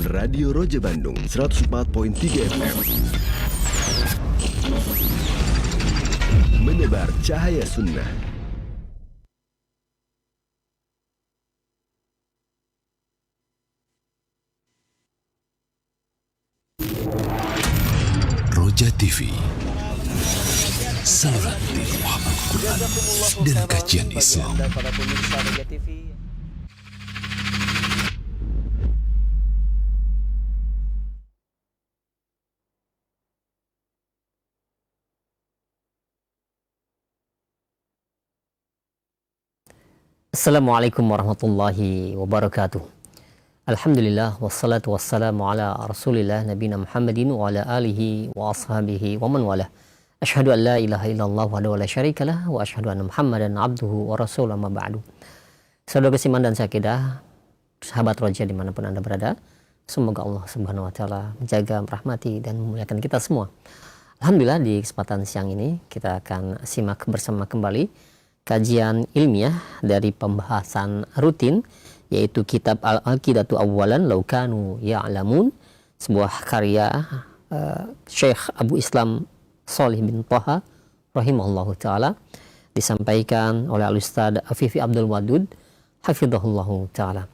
Radio Roja Bandung 104.3 FM. Menebar cahaya sunnah. Roja TV, saluran pemahaman Quran dan kajian Islam. Assalamualaikum warahmatullahi wabarakatuh. Alhamdulillah wassalatu wassalamu ala rasulillah nabina Muhammadin wa ala alihi wa ashabihi wa man wala. Asyhadu an la ilaha illallah wahdahu la syarikalah wa asyhadu anna Muhammadan abduhu wa rasuluhu amma ba'du. Saudara beriman dan sakidah, sahabat Roja dimanapun Anda berada, semoga Allah Subhanahu wa taala menjaga, merahmati dan memuliakan kita semua. Alhamdulillah, di kesempatan siang ini kita akan simak bersama kembali kajian ilmiah dari pembahasan rutin, yaitu kitab Al-Aqidatu Awwalan Law Kanu Ya'lamun, sebuah karya Syekh Abu Islam Shalih bin Thaha rahimahullahu taala, disampaikan oleh Al-Ustaz Afifi Abdul Wadud hafizahullahu taala.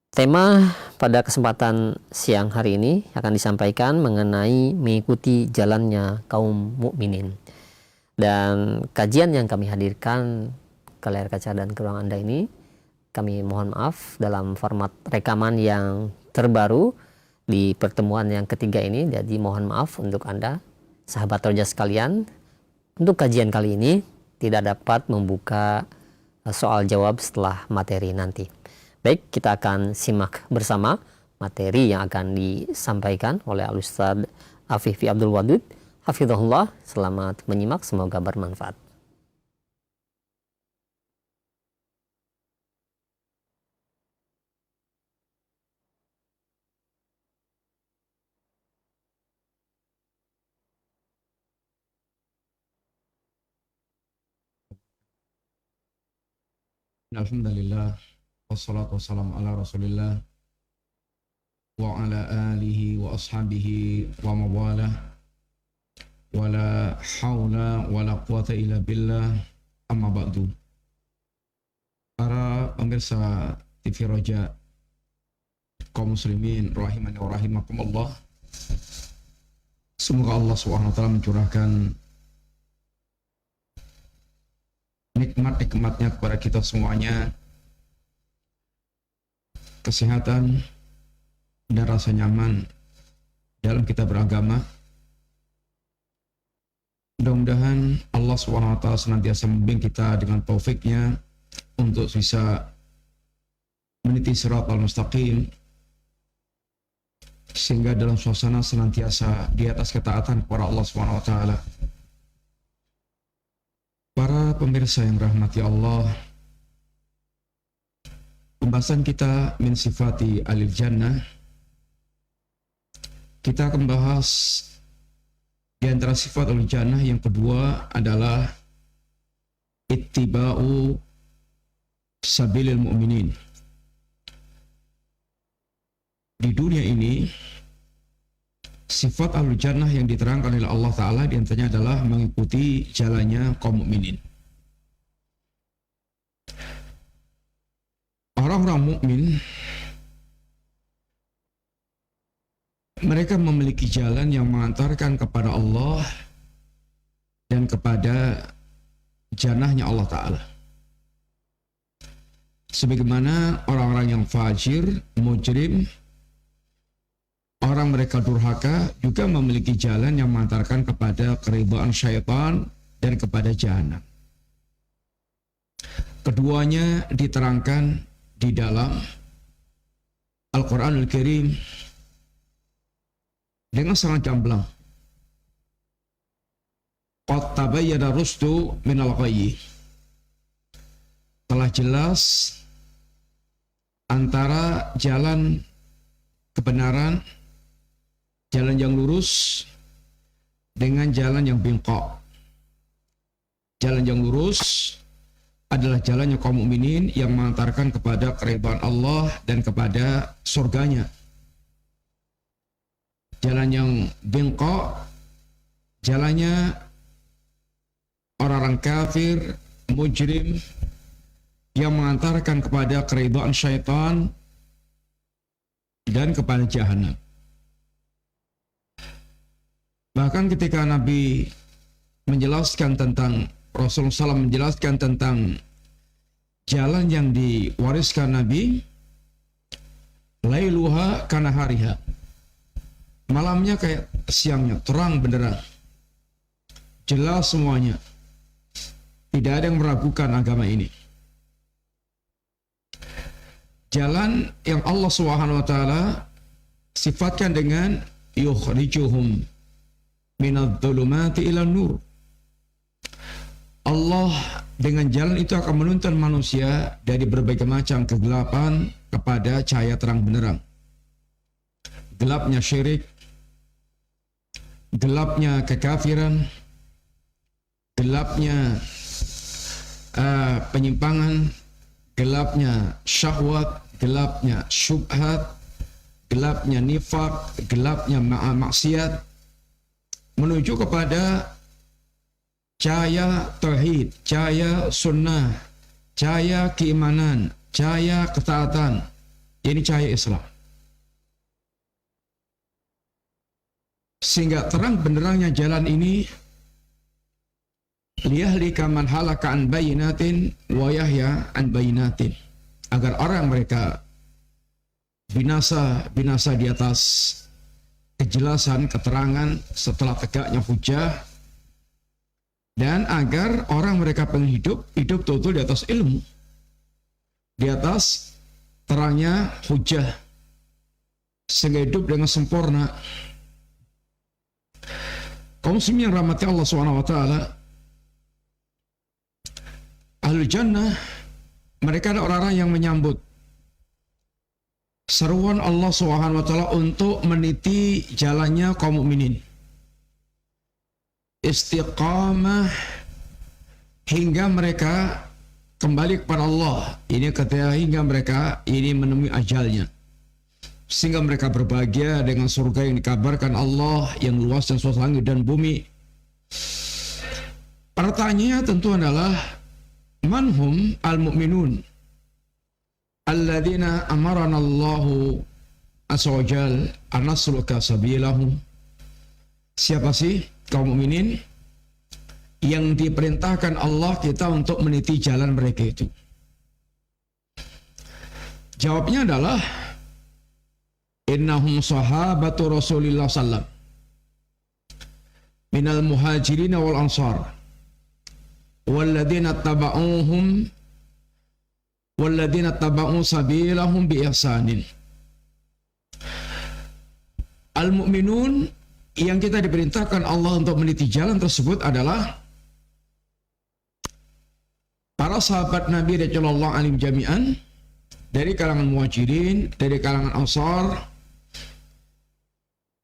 Tema pada kesempatan siang hari ini akan disampaikan mengenai mengikuti jalannya kaum mukminin. Dan kajian yang kami hadirkan ke layar kaca dan ke ruang Anda ini, kami mohon maaf dalam format rekaman yang terbaru di pertemuan yang ketiga ini. Jadi mohon maaf untuk Anda, sahabat Roja sekalian. Untuk kajian kali ini tidak dapat membuka soal jawab setelah materi nanti. Baik, kita akan simak bersama materi yang akan disampaikan oleh Al-Ustaz Afifi Abdul Wadud hafizahullah. Selamat menyimak, semoga bermanfaat. Alhamdulillah, wassalatu wassalamu ala rasulillah wa ala alihi wa ashabihi wa mawalah, wala hawla wala quwata illa billah, amma ba'du. Para pemirsa TV Roja, kaum muslimin rahimani wa rahimakumullah, semoga Allah SWT mencurahkan nikmat-nikmatnya kepada kita semuanya, kesehatan dan rasa nyaman dalam kita beragama. Mudah-mudahan Allah SWT senantiasa membimbing kita dengan taufiknya untuk bisa meniti siratal mustaqim, sehingga dalam suasana senantiasa di atas ketaatan kepada Allah SWT. Para pemirsa yang rahmati Allah, pembahasan kita min sifati alil jannah, kita akan bahas di antara sifat alil jannah yang kedua adalah ittiba'u sabilil mu'minin. Di dunia ini, sifat alil jannah yang diterangkan oleh Allah Ta'ala diantaranya adalah mengikuti jalannya kaum mukminin. Orang-orang mukmin, mereka memiliki jalan yang mengantarkan kepada Allah dan kepada jannahnya Allah Ta'ala. Sebagaimana orang-orang yang fajir, mujrim, orang mereka durhaka juga memiliki jalan yang mengantarkan kepada keridhaan syaitan dan kepada jahanam. Keduanya diterangkan di dalam Al-Quranul Karim dengan sangat gamblang. Qad tabayyana rusdu minal ghayy. Telah jelas antara jalan kebenaran, jalan yang lurus dengan jalan yang bengkok. Jalan yang lurus adalah jalannya kaum mukminin yang mengantarkan kepada keridhaan Allah dan kepada surganya. jalan yang bengkok, jalannya orang-orang kafir, mujrim, yang mengantarkan kepada keridhaan syaitan dan kepada jahanam. Bahkan ketika Nabi menjelaskan tentang, Rasulullah SAW menjelaskan tentang jalan yang diwariskan Nabi, lailuha kana hariha, malamnya kayak siangnya, terang benderang, jelas semuanya, tidak ada yang meragukan agama ini. Jalan yang Allah SWT sifatkan dengan yukhrijuhum minadh-dhulumati ilan nur. Allah dengan jalan itu akan menuntun manusia dari berbagai macam kegelapan kepada cahaya terang benderang. Gelapnya syirik, gelapnya kekafiran, gelapnya penyimpangan, gelapnya syahwat, gelapnya syubhat, gelapnya nifak, gelapnya maksiat, menuju kepada cahaya tauhid, cahaya sunnah, cahaya keimanan, cahaya ketaatan. Ini cahaya Islam. Sehingga terang benderangnya jalan ini liyahlika man halaka an bayinatin wa yahya an bayinatin, agar orang mereka binasa di atas kejelasan, keterangan setelah tegaknya hujah, dan agar orang mereka pengen hidup betul di atas ilmu, di atas terangnya hujah, sehingga hidup dengan sempurna. Kaum muslimin yang rahmati Allah SWT, Ahlul Jannah, mereka ada orang-orang yang menyambut seruan Allah SWT untuk meniti jalannya kaum mukminin, istiqamah hingga mereka kembali kepada Allah. Ini ketika hingga mereka ini menemui ajalnya, sehingga mereka berbahagia dengan surga yang dikabarkan Allah yang luas dan luas langit dan bumi. Pertanyaannya tentu adalah manhum al-mu'minun alladzina amarana Allahu azza wa jal an nasluka sabilahum. Siapa sih kaum mukminin yang diperintahkan Allah kita untuk meniti jalan mereka itu? Jawabnya adalah innahum sahabatu Rasulillah sallam minal muhajirin wal ansar walladzina taba'u sabilahum bi ihsanin. Al-mu'minun yang kita diperintahkan Allah untuk meniti jalan tersebut adalah para sahabat Nabi radhiyallahu anhum jami'an, dari kalangan muhajirin, dari kalangan ansar,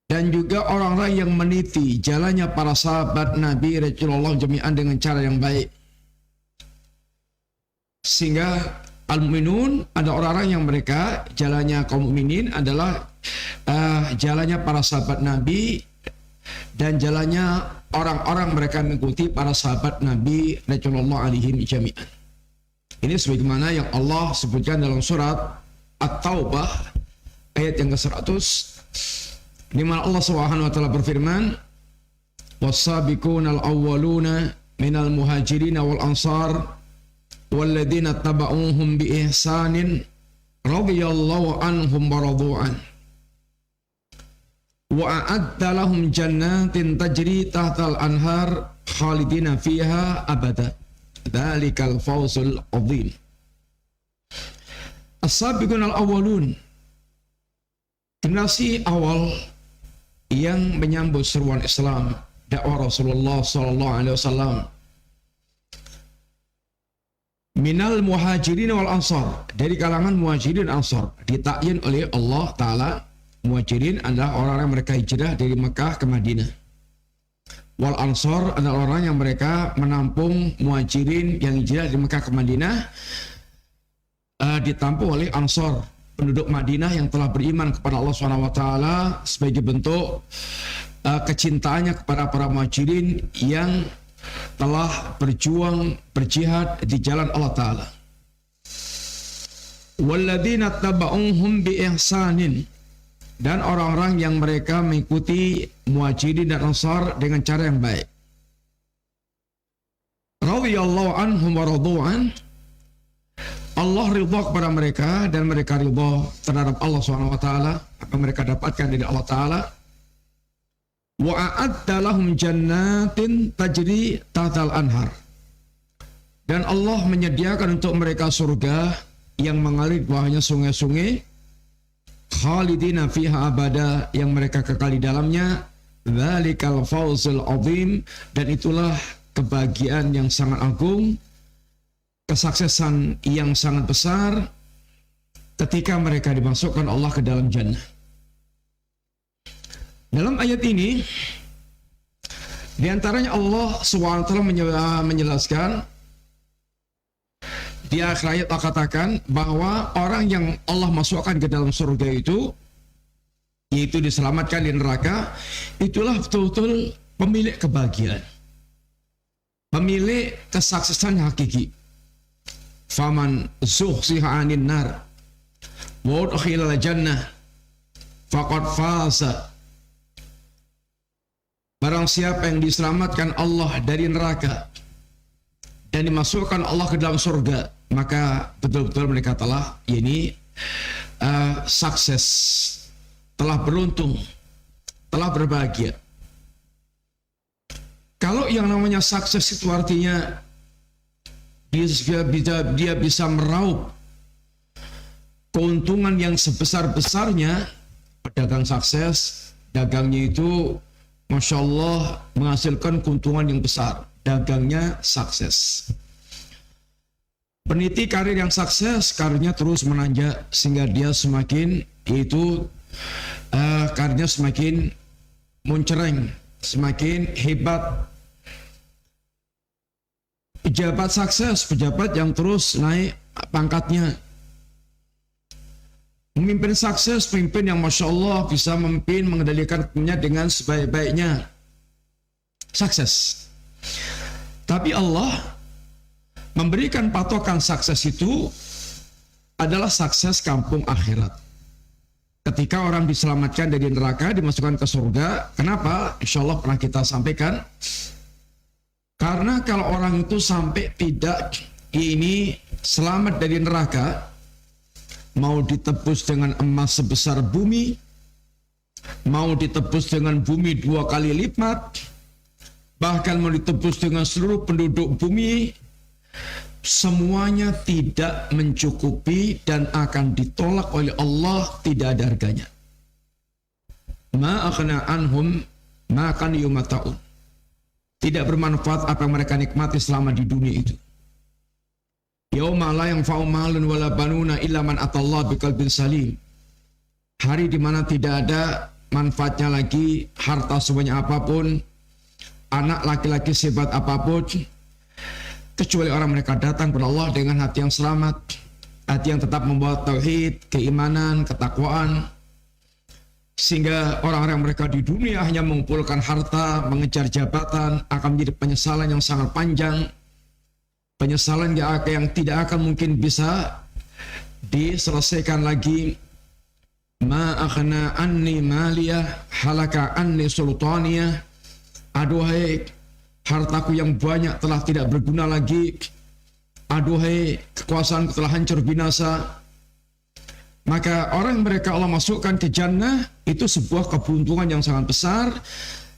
dan juga orang-orang yang meniti jalannya para sahabat Nabi radhiyallahu jami'an dengan cara yang baik. Sehingga al-mu'minun ada orang-orang yang mereka jalannya kaum mukminin adalah jalannya para sahabat Nabi, dan jalannya orang-orang mereka mengikuti para sahabat Nabi radhiyallahu alaihim jami'an. Ini sebagaimana yang Allah sebutkan dalam surat At-Taubah ayat yang ke-100, di mana Allah Subhanahu wa taala berfirman, "Was-sabiqunal awwaluna minal muhajirin wal ansar walladzina tabauhum bi ihsanin radhiyallahu anhum wa radu'an wa a'adda lahum jannatin tajri tahtal anhar khalidina fiha abada dzalikal fawzul 'adzim." As-sabiqunal awwalun, generasi awal yang menyambut seruan Islam, dakwah Rasulullah sallallahu alaihi wasallam, minal muhajirin wal ansar, dari kalangan muhajirin ansar, ditakyin oleh Allah taala. Muhajirin adalah orang yang mereka hijrah dari Mekah ke Madinah. Wal ansar adalah orang yang mereka menampung muhajirin yang hijrah dari Mekah ke Madinah, ditampung oleh ansar, penduduk Madinah yang telah beriman kepada Allah SWT sebagai bentuk kecintaannya kepada para muhajirin yang telah berjuang berjihad di jalan Allah Ta'ala. Walladzina taba'uhum bi ihsanin, dan orang-orang yang mereka mengikuti muhajirin dan ansar dengan cara yang baik. Radhiyallahu anhum wa radu'an, Allah ridha kepada mereka dan mereka ridha terhadap Allah SWT, apa mereka dapatkan dari Allah Ta'ala. Wa a'adda lahum jannatin tajri tahtal anhar, dan Allah menyediakan untuk mereka surga yang mengalir bawahnya sungai-sungai, khalidina fiha abada, yang mereka kekal di dalamnya. Dzalikal fawzul azim, dan itulah kebahagiaan yang sangat agung, kesuksesan yang sangat besar ketika mereka dimasukkan Allah ke dalam jannah. Dalam ayat ini, diantaranya Allah SWT menjelaskan, di akhir ayat Allah katakan bahwa orang yang Allah masukkan ke dalam surga itu, yaitu diselamatkan di neraka, itulah betul-betul pemilik kebahagiaan, pemilik kesuksesan hakiki. Faman zuhziha 'anil nar wa udkhilal jannah faqad faza. Barang siapa yang diselamatkan Allah dari neraka dan dimasukkan Allah ke dalam surga, maka betul-betul mereka telah sukses, telah beruntung, telah berbahagia. Kalau yang namanya sukses itu artinya dia bisa meraup keuntungan yang sebesar-besarnya. Pedagang sukses, dagangnya itu Masya Allah menghasilkan keuntungan yang besar, dagangnya sukses. Peniti karir yang sukses, karirnya terus menanjak sehingga dia semakin karirnya semakin mencereng, semakin hebat. Pejabat sukses, pejabat yang terus naik pangkatnya. Pemimpin sukses, pemimpin yang Masya Allah bisa memimpin, mengendalikan punya dengan sebaik-baiknya. Sukses. Tapi Allah memberikan patokan sukses itu adalah sukses kampung akhirat. Ketika orang diselamatkan dari neraka, dimasukkan ke surga. Kenapa? Insya Allah pernah kita sampaikan. Karena kalau orang itu sampai tidak selamat dari neraka, mau ditebus dengan emas sebesar bumi, mau ditebus dengan bumi 2 kali lipat, bahkan mau ditebus dengan seluruh penduduk bumi, semuanya tidak mencukupi dan akan ditolak oleh Allah, tidak ada harganya. Ma aghna anhum ma kanu yumata'un. Tidak bermanfaat apa yang mereka nikmati selama di dunia itu. Yauma la yanfa'u malun wala banuna illa man atallaha biqalbin salim. Hari di mana tidak ada manfaatnya lagi harta sebanyak apapun, anak laki-laki sehebat apapun, kecuali orang mereka datang kepada Allah dengan hati yang selamat, hati yang tetap membawa tauhid, keimanan, ketakwaan. Sehingga orang-orang mereka di dunia hanya mengumpulkan harta, mengejar jabatan, akan menjadi penyesalan yang sangat panjang. Penyesalan yang tidak akan mungkin bisa diselesaikan lagi. Ma aghna anni maliyah halaka anni sultaniyah. Aduhai, hartaku yang banyak telah tidak berguna lagi. Aduhai, kekuasaanku telah hancur binasa. Maka orang mereka Allah masukkan ke jannah, itu sebuah keberuntungan yang sangat besar,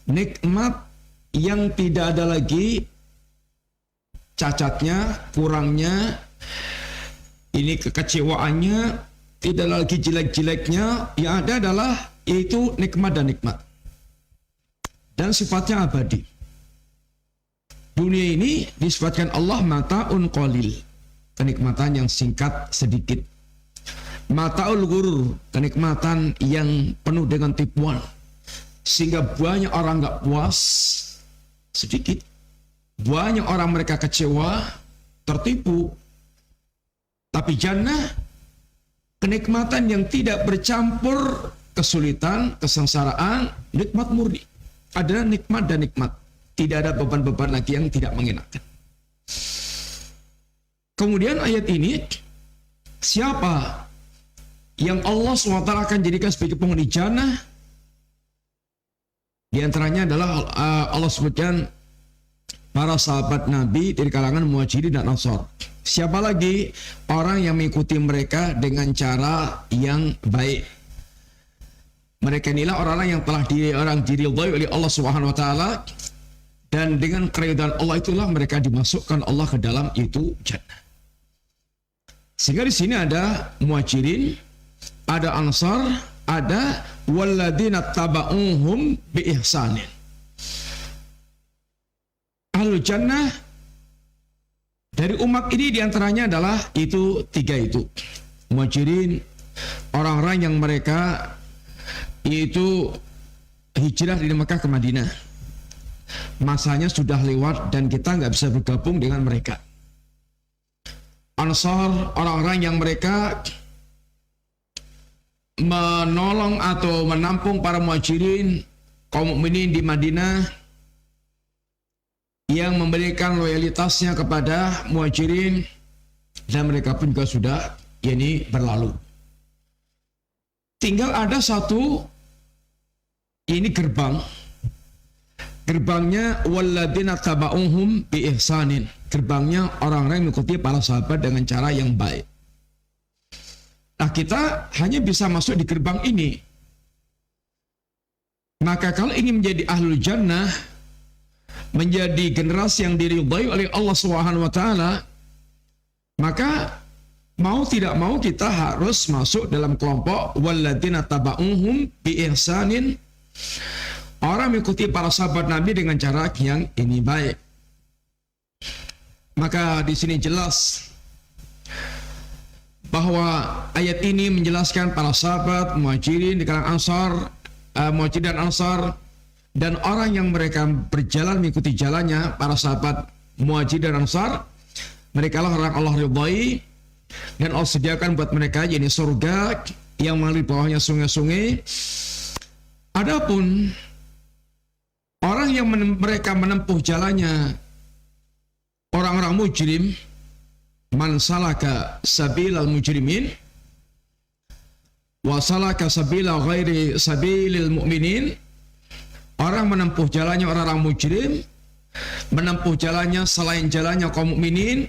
nikmat yang tidak ada lagi cacatnya, kurangnya, kekecewaannya, tidak lagi jelek-jeleknya. Yang ada adalah itu nikmat dan nikmat, dan sifatnya abadi. Dunia ini disifatkan Allah mata'un qalil, kenikmatan yang singkat sedikit. Mata'ul ghurur, kenikmatan yang penuh dengan tipuan, sehingga banyak orang nggak puas, sedikit. Banyak orang mereka kecewa, tertipu. Tapi jannah, kenikmatan yang tidak bercampur kesulitan, kesengsaraan, nikmat murni. Adalah nikmat dan nikmat. Tidak ada beban-beban lagi yang tidak mengenakan. Kemudian ayat ini, siapa yang Allah SWT akan jadikan sebagai penghuni jannah? Di antaranya adalah Allah sebutkan para sahabat Nabi dari kalangan Muhajirin dan Ansar. Siapa lagi? Orang yang mengikuti mereka dengan cara yang baik. Mereka inilah orang-orang yang telah diridhai oleh Allah Subhanahu wa taala, dan dengan keridhaan Allah itulah mereka dimasukkan Allah ke dalam itu jannah. Sehingga di sini ada Muhajirin, ada Ansar, ada walladzina taba'uhum bi ihsanin. Ahlul jannah dari umat ini diantaranya adalah itu tiga itu. Muhajirin, orang-orang yang mereka itu hijrah dari Mekah ke Madinah. Masanya sudah lewat dan kita nggak bisa bergabung dengan mereka. Ansar, orang-orang yang mereka menolong atau menampung para muhajirin, kaum mukminin di Madinah, yang memberikan loyalitasnya kepada muhajirin, dan mereka pun juga sudah berlalu. Tinggal ada satu gerbang. Gerbangnya walladzina taba'uhum bi ihsanin. Gerbangnya orang-orang yang mengikuti para sahabat dengan cara yang baik. Nah, kita hanya bisa masuk di gerbang ini. Maka kalau ingin menjadi ahlul jannah, menjadi generasi yang diridhai oleh Allah Subhanahu wa taala, maka mau tidak mau kita harus masuk dalam kelompok walladzina taba'uhum bi ihsanin. Orang mengikuti para sahabat Nabi dengan cara yang ini baik. Maka di sini jelas bahwa ayat ini menjelaskan para sahabat Muhajirin di kalangan Ansar, Muhajirin dan Ansar, dan orang yang mereka berjalan mengikuti jalannya para sahabat Muhajirin dan Ansar, mereka lah orang Allah ridhai, dan Allah sediakan buat mereka surga yang mengalir bawahnya sungai-sungai. Adapun orang yang mereka menempuh jalannya orang-orang mujrim, man salaka sabilal mujrimin wa salaka sabila ghairi sabilil mu'minin. Orang menempuh jalannya orang-orang mujrim, menempuh jalannya selain jalannya kaum mukminin,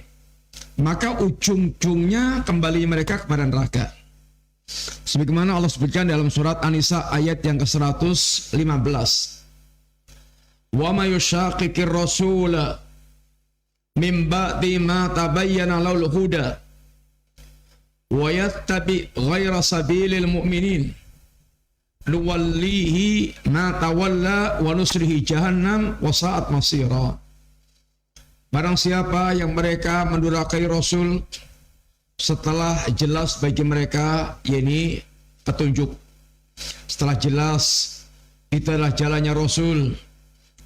maka ujung-ujungnya kembali mereka kepada neraka. Sebagaimana Allah sebutkan dalam surat An-Nisa ayat yang ke-115. Wa may yushaqiqir rasula min ba'di ma tabayyana lahul huda wa yattabi ghaira sabilil mu'minin nuwallihi ma tawalla wa nusrihi jahannam wa sa'at masira. Barang siapa yang mereka mendurhakai Rasul setelah jelas bagi mereka petunjuk, setelah jelas itu adalah jalannya Rasul,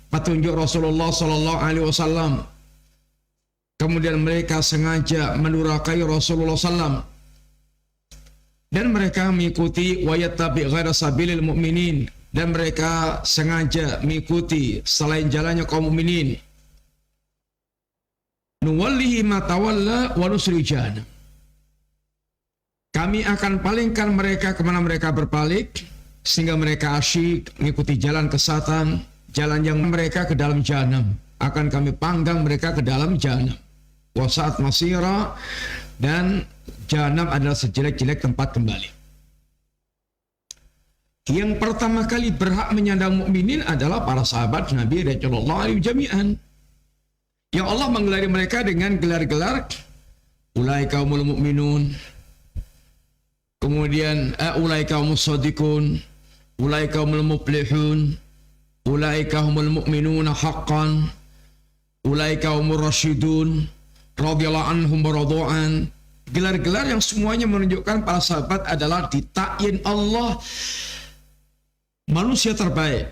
petunjuk Rasulullah Sallallahu Alaihi Wasallam, kemudian mereka sengaja mendurhakai Rasulullah Sallam, dan mereka mengikuti wayattabi ghaira sabilil mu'minin, dan mereka sengaja mengikuti selain jalannya kaum mukminin, nuwallihi ma tawalla wa nusri jahannam. Kami akan palingkan mereka kemana mereka berpaling, sehingga mereka asyik mengikuti jalan kesatan, jalan yang mereka ke dalam jahanam. Akan kami panggang mereka ke dalam jahanam. Wa sa'at masira, dan jahanam adalah sejelek-jelek tempat kembali. Yang pertama kali berhak menyandang mukminin adalah para sahabat Nabi radhiyallahu anhum jami'an. Yang Allah menggelari mereka dengan gelar-gelar ulaika humul mu'minun, kemudian ulaika humus shadiqun, ulaika humul muflihun, ulaika humul mu'minuna haqqan, ulaika humur rasyidun radhiyallahu anhum waradu'an. Gelar-gelar yang semuanya menunjukkan para sahabat adalah ditakyin Allah manusia terbaik.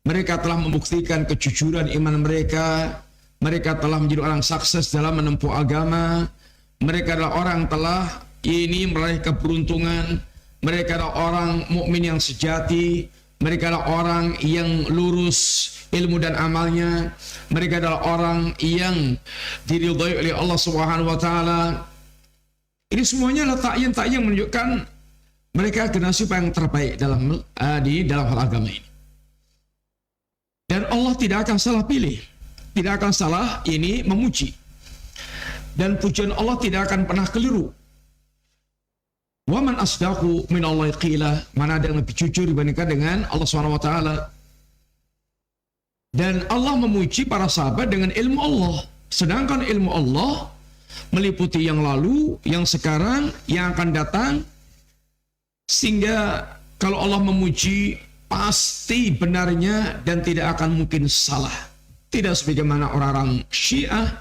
Mereka telah membuktikan kejujuran iman mereka. Mereka telah menjadi orang sukses dalam menempuh agama. Mereka adalah orang telah ini meraih keberuntungan, mereka adalah orang mukmin yang sejati, mereka adalah orang yang lurus ilmu dan amalnya, mereka adalah orang yang diridhai oleh Allah Subhanahu wa taala. Ini semuanya adalah takyin yang menunjukkan mereka generasi yang terbaik di dalam hal agama ini. Dan Allah tidak akan salah pilih, tidak akan salah ini memuji. Dan pujian Allah tidak akan pernah keliru. Wa man asdaqu minallahi qila, mana ada yang lebih jujur dibandingkan dengan Allah Subhanahu wa taala. Dan Allah memuji para sahabat dengan ilmu Allah. Sedangkan ilmu Allah meliputi yang lalu, yang sekarang, yang akan datang. Sehingga kalau Allah memuji pasti benarnya dan tidak akan mungkin salah. Tidak sebagaimana orang-orang Syiah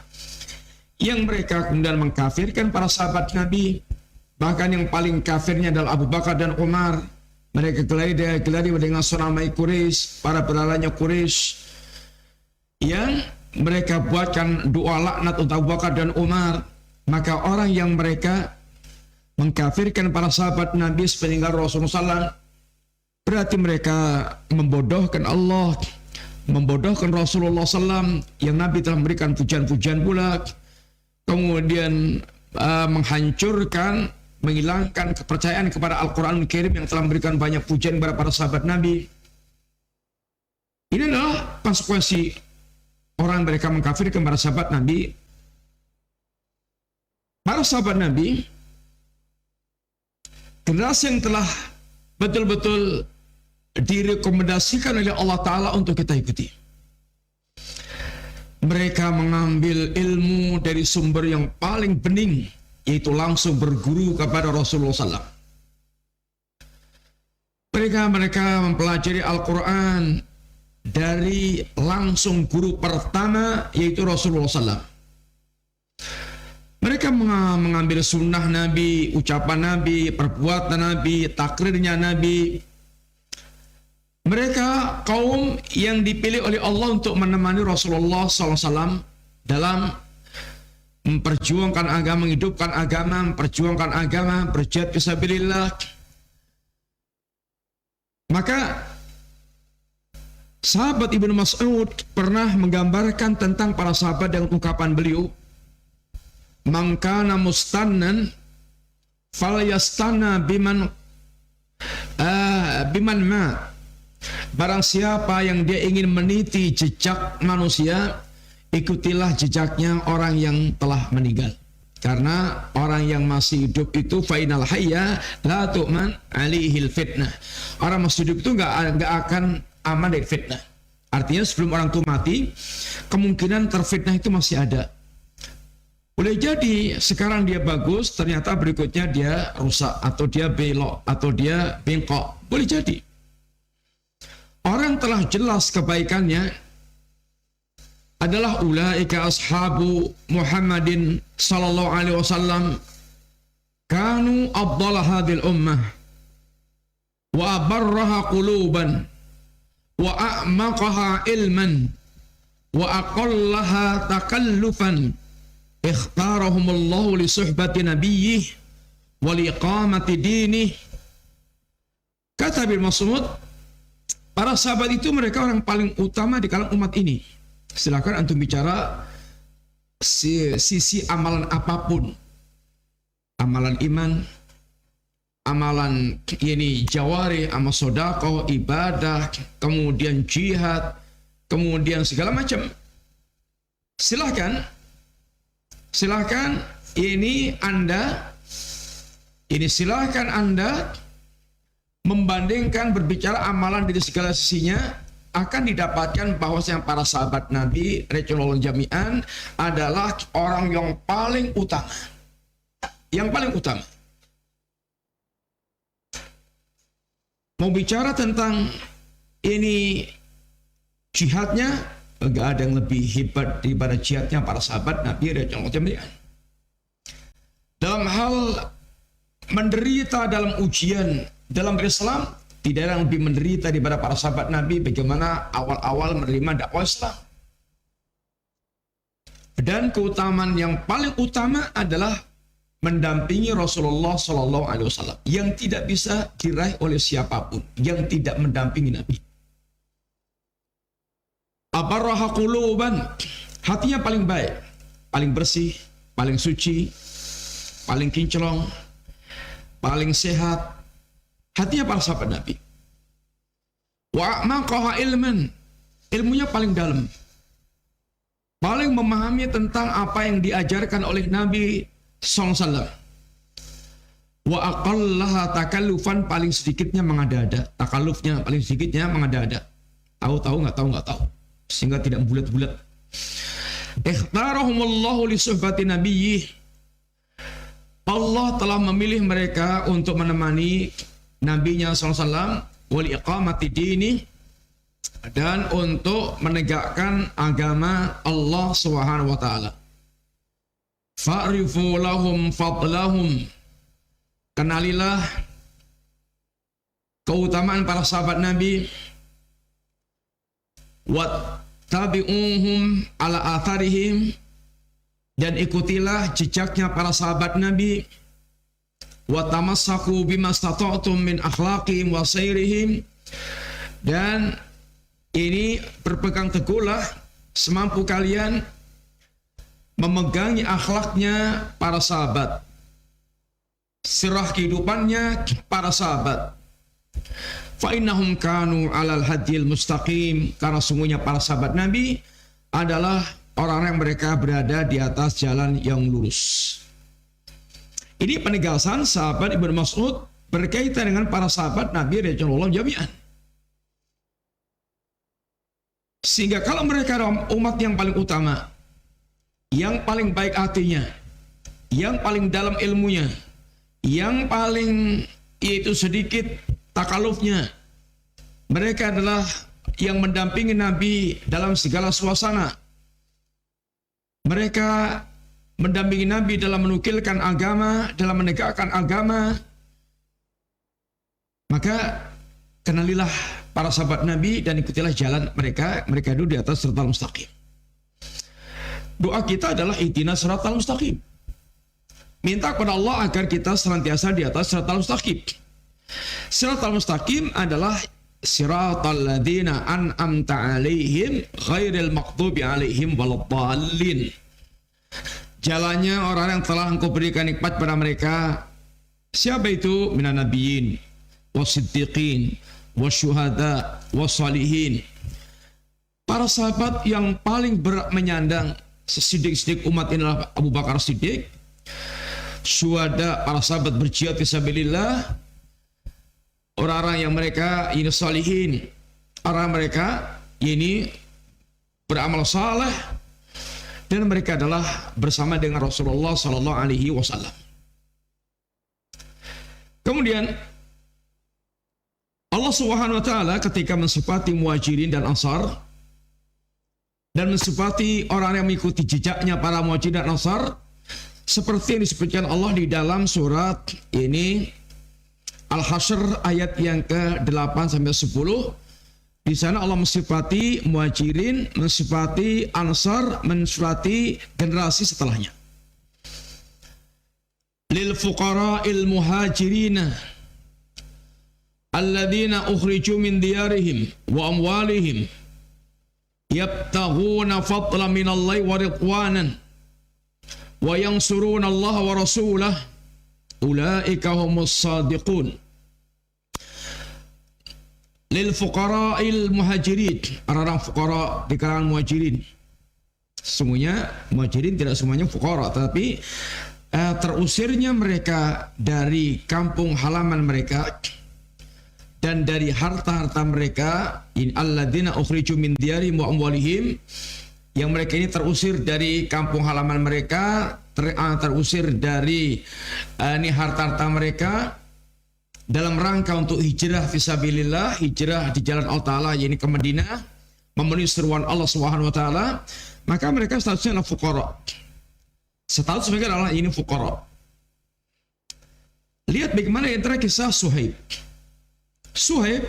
yang mereka kemudian mengkafirkan para sahabat Nabi. Bahkan yang paling kafirnya adalah Abu Bakar dan Umar. Mereka geladi dengan sonamai Quraisy, para belalainya Quraisy, yang mereka buatkan doa laknat untuk Abu Bakar dan Umar. Maka orang yang mereka mengkafirkan para sahabat Nabi sepeninggal Rasulullah SAW, berarti mereka membodohkan Allah, membodohkan Rasulullah SAW yang Nabi telah memberikan pujian-pujian pula, kemudian menghancurkan, menghilangkan kepercayaan kepada Al-Quran Al-Karim yang telah memberikan banyak pujian kepada para sahabat Nabi. Ini adalah konsekuensi orang mereka mengkafirkan para sahabat Nabi. Para sahabat Nabi, generasi yang telah betul-betul direkomendasikan oleh Allah Ta'ala untuk kita ikuti. Mereka mengambil ilmu dari sumber yang paling bening, yaitu langsung berguru kepada Rasulullah SAW. Mereka mempelajari Al-Quran dari langsung guru pertama, yaitu Rasulullah SAW. Mereka mengambil sunnah Nabi, ucapan Nabi, perbuatan Nabi, takrirnya Nabi. Mereka kaum yang dipilih oleh Allah untuk menemani Rasulullah SAW dalam memperjuangkan agama, menghidupkan agama, memperjuangkan agama, berjihad fisabilillah. Maka sahabat Ibnu Mas'ud pernah menggambarkan tentang para sahabat dengan ungkapan beliau, "Man kana mustannan falyastanna biman ma." Barang siapa yang dia ingin meniti jejak manusia, ikutilah jejaknya orang yang telah meninggal. Karena orang yang masih hidup itu fainal hayya la tu'man alihil fitnah. Orang masih hidup itu nggak akan aman dari fitnah. Artinya sebelum orang itu mati, kemungkinan terfitnah itu masih ada. Boleh jadi sekarang dia bagus, ternyata berikutnya dia rusak, atau dia belok, atau dia bengkok. Boleh jadi. Orang telah jelas kebaikannya adalah ulaika ashabu Muhammadin sallallahu alaihi wasallam kanu afdala hadhil ummah wa barraha quluban wa a'maqaha ilman wa aqallaha takallufan ikhtarahumullahu li suhbati nabiyyih wa liqamati dinih. Kata Ibnu Mas'ud, para sahabat itu mereka orang paling utama di kalangan umat ini. Silakan antum bicara sisi amalan apapun, amalan iman, amalan ini jawari, amal sedekah, ibadah, kemudian jihad, kemudian segala macam. Silakan silakan Anda membandingkan, berbicara amalan dari segala sisinya, akan didapatkan bahwasanya para sahabat Nabi radhiyallahu jami'an adalah orang yang paling utama. Yang paling utama. Mau bicara tentang ini jihadnya, enggak ada yang lebih hebat daripada jihadnya para sahabat Nabi radhiyallahu jami'an. Dalam hal menderita dalam ujian dalam Islam, tidak ada yang lebih menderita daripada para sahabat Nabi bagaimana awal-awal menerima dakwah Islam. Dan keutamaan yang paling utama adalah mendampingi Rasulullah Sallallahu Alaihi Wasallam yang tidak bisa diraih oleh siapapun yang tidak mendampingi Nabi. Abarraha quluban, hatinya paling baik, paling bersih, paling suci, paling kinclong, paling sehat, hatinya para sahabat Nabi. Wa a'maqaha ilman, ilmunya paling dalam, paling memahami tentang apa yang diajarkan oleh Nabi SAW. Wa aqallaha takallufan, paling sedikitnya mengada-ada, takallufnya paling sedikitnya mengada-ada. Tahu-tahu nggak tahu nggak tahu, sehingga tidak bulat-bulat. Ikhtarahumullahu li suhbati nabiyyi, Allah telah memilih mereka untuk menemani nabinya SAW, wal iqamati dini, dan untuk menegakkan agama Allah Subhanahu wa taala. Fa'rifu lahum fadlahum, kenalilah keutamaan para sahabat Nabi. Wattabi'uhum ala atharihim, dan ikutilah jejaknya para sahabat Nabi. Wa tamassaku bima stata'tum min akhlaqihim wa sayrihim, dan ini berpegang teguhlah semampu kalian memegangi akhlaknya para sahabat, sirah kehidupannya para sahabat. Fa innahum kanu 'alal hadil mustaqim, karena sungguhnya para sahabat Nabi adalah orang-orang yang mereka berada di atas jalan yang lurus. Ini penegasan sahabat Ibnu Mas'ud berkaitan dengan para sahabat Nabi radhiyallahu jami'an. Sehingga kalau mereka adalah umat yang paling utama, yang paling baik hatinya, yang paling dalam ilmunya, yang paling yaitu sedikit takalufnya, mereka adalah yang mendampingi Nabi dalam segala suasana. Mereka mendampingi Nabi dalam menukilkan agama, dalam menegakkan agama. Maka kenalilah para sahabat Nabi dan ikutilah jalan mereka. Mereka itu di atas siratal mustaqim. Doa kita adalah ihdinas siratal mustaqim. Minta kepada Allah agar kita senantiasa di atas siratal mustaqim. Siratal mustaqim adalah siratal ladzina an'amta 'alaihim ghairil maghdubi 'alaihim waladdallin. Jalannya orang yang telah Engkau berikan nikmat pada mereka. Siapa itu? Minan nabiyyin wasiddiqin wasyuhada wassalihin. Para sahabat yang paling berat menyandang sesidik-sidik umat inilah Abu Bakar Siddiq, syuhada, para sahabat berjihad fisabilillah, orang-orang yang mereka ini salihin, orang mereka ini beramal saleh, dan mereka adalah bersama dengan Rasulullah Sallallahu Alaihi Wasallam. Kemudian Allah Subhanahu Wa Taala ketika mensifati muhajirin dan ansar dan mensifati orang yang mengikuti jejaknya para muhajirin dan ansar, seperti yang disebutkan Allah di dalam surat ini Al-Hasyr ayat yang ke-8 sampai 10. Di sana Allah mensifati muhajirin, mensifati ansar, mensifati generasi setelahnya. Lil fuqara'il muhajirina alladzina ukhriju min diyarihim wa amwalihim yabtaghuna fadlan minallahi wa ridwanan wa yansuruna Allah wa rasulahu ulaika humus shadiqun. Lil fuqara'il muhajirin, orang-orang fuqara di kalangan muhajirin. Sesungguhnya muhajirin tidak semuanya fuqara, tetapi terusirnya mereka dari kampung halaman mereka dan dari harta-harta mereka, in alladzina ukhriju min diyarihim wa amwalihim, yang mereka ini terusir dari kampung halaman mereka, terusir dari ini harta-harta mereka dalam rangka untuk hijrah fisabilillah, hijrah di jalan Allah Ta'ala, yaitu ke Madinah, memenuhi seruan Allah Subhanahu Wa Ta'ala, maka mereka statusnya adalah fuqara. Status mereka adalah ini fuqara. Lihat bagaimana antara kisah Suhaib. Suhaib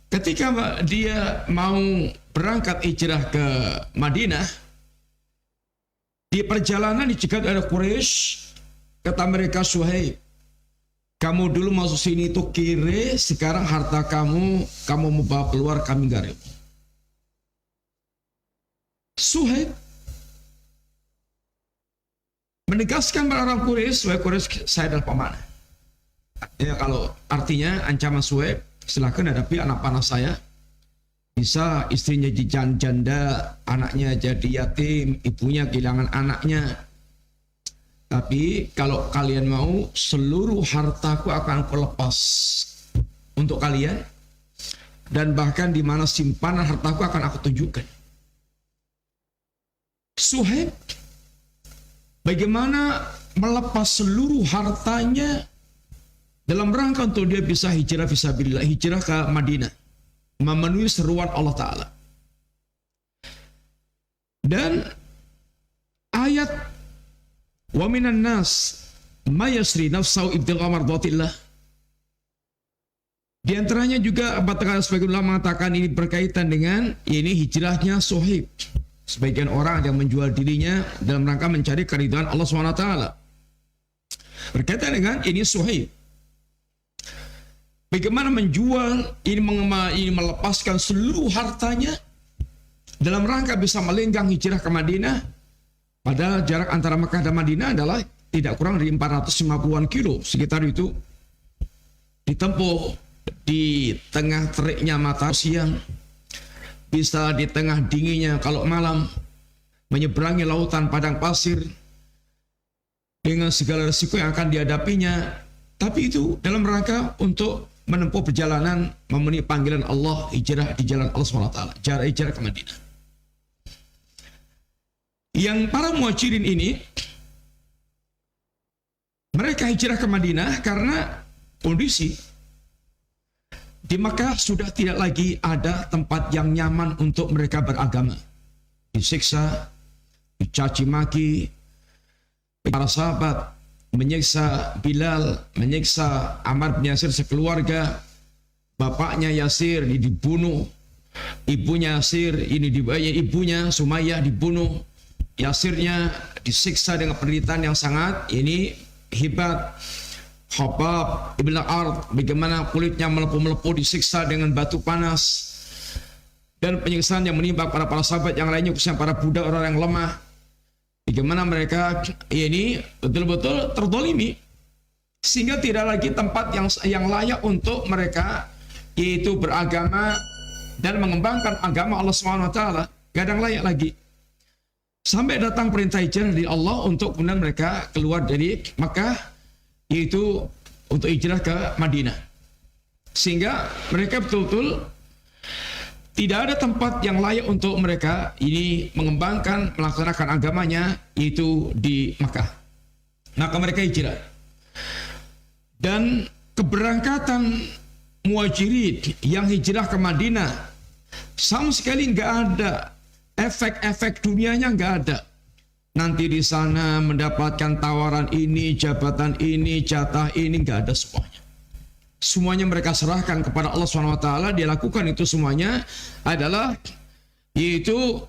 ketika dia mau berangkat hijrah ke Madinah, di perjalanan dicegat oleh Quraisy Kata mereka, Suhaib, kamu dulu masuk sini itu kiri, sekarang harta kamu mau bawa keluar, kami gak rela. Suhaib menegaskan pada orang Quraisy, wahai Quraisy, saya adalah pemanah. Ya, kalau artinya ancaman Suhaib, silakan hadapi anak panah saya. Bisa istrinya jadi janda, anaknya jadi yatim, ibunya kehilangan anaknya. Tapi kalau kalian mau, seluruh hartaku akan aku lepas untuk kalian. Dan bahkan di mana simpanan hartaku akan aku tunjukkan. Suhaib bagaimana melepas seluruh hartanya dalam rangka untuk dia bisa hijrah fisabilillah, hijrah ke Madinah, memenuhi seruan Allah Ta'ala. Dan ayat wa minan nas ma yasri nafsahu ibtigha mardatillah, di antaranya juga sebagian ulama mengatakan ini berkaitan dengan ini hijrahnya Suhaib. Sebagian orang yang menjual dirinya dalam rangka mencari keridhaan Allah SWT. Berkaitan dengan ini Suhaib, bagaimana menjual ini melepaskan seluruh hartanya dalam rangka bisa melenggang hijrah ke Madinah. Padahal jarak antara Mekah dan Madinah adalah tidak kurang dari 450-an kilo. Sekitar itu ditempuh di tengah teriknya mata siang, bisa di tengah dinginnya kalau malam, menyeberangi lautan padang pasir dengan segala risiko yang akan dihadapinya. Tapi itu dalam rangka untuk menempuh perjalanan memenuhi panggilan Allah, hijrah di jalan Allah SWT, jarak hijrah ke Madinah. Yang para muhajirin ini, mereka hijrah ke Madinah karena kondisi di Makkah sudah tidak lagi ada tempat yang nyaman untuk mereka beragama. Disiksa, dicaci maki, para sahabat menyiksa Bilal, menyiksa Ammar bin Yasir sekeluarga, bapaknya Yasir dibunuh, ibunya Yasir ibunya Sumayyah dibunuh, Yasirnya disiksa dengan penderitaan yang sangat hebat. Khabbab ibn al-Ard, bagaimana kulitnya melepuh-melepuh disiksa dengan batu panas, dan penyiksaan yang menimpa para sahabat yang lainnya, khususnya para budak, orang yang lemah. Bagaimana mereka betul-betul terdolimi, sehingga tidak lagi tempat yang layak untuk mereka yaitu beragama dan mengembangkan agama Allah SWT. Gak ada yang layak lagi. Sampai datang perintah hijrah dari Allah untuk kemudian mereka keluar dari Makkah, yaitu untuk hijrah ke Madinah. Sehingga mereka betul-betul tidak ada tempat yang layak untuk mereka ini mengembangkan, melaksanakan agamanya, yaitu di Makkah. Maka mereka hijrah. Dan keberangkatan muhajirin yang hijrah ke Madinah sama sekali nggak ada efek-efek dunianya, nggak ada. Nanti di sana mendapatkan tawaran ini, jabatan ini, jatah ini, nggak ada semuanya. Semuanya mereka serahkan kepada Allah SWT. Dia lakukan itu semuanya adalah yaitu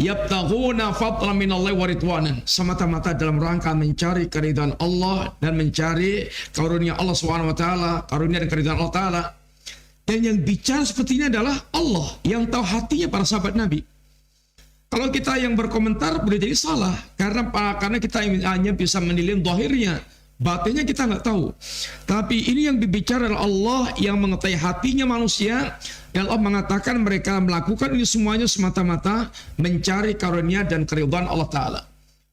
yabtaghuna fadlan minallahi wa ridwanan, semata-mata dalam rangka mencari keridhaan Allah dan mencari karunia Allah SWT, karunia dan keridhaan Allah Ta'ala. Dan yang bicara seperti ini adalah Allah yang tahu hatinya para sahabat Nabi. Kalau kita yang berkomentar boleh jadi salah, karena kita hanya bisa menilai zahirnya, batinnya kita nggak tahu. Tapi ini yang dibicara adalah Allah yang mengetahui hatinya manusia, dan Allah mengatakan mereka melakukan ini semuanya semata-mata mencari karunia dan keridhaan Allah Ta'ala.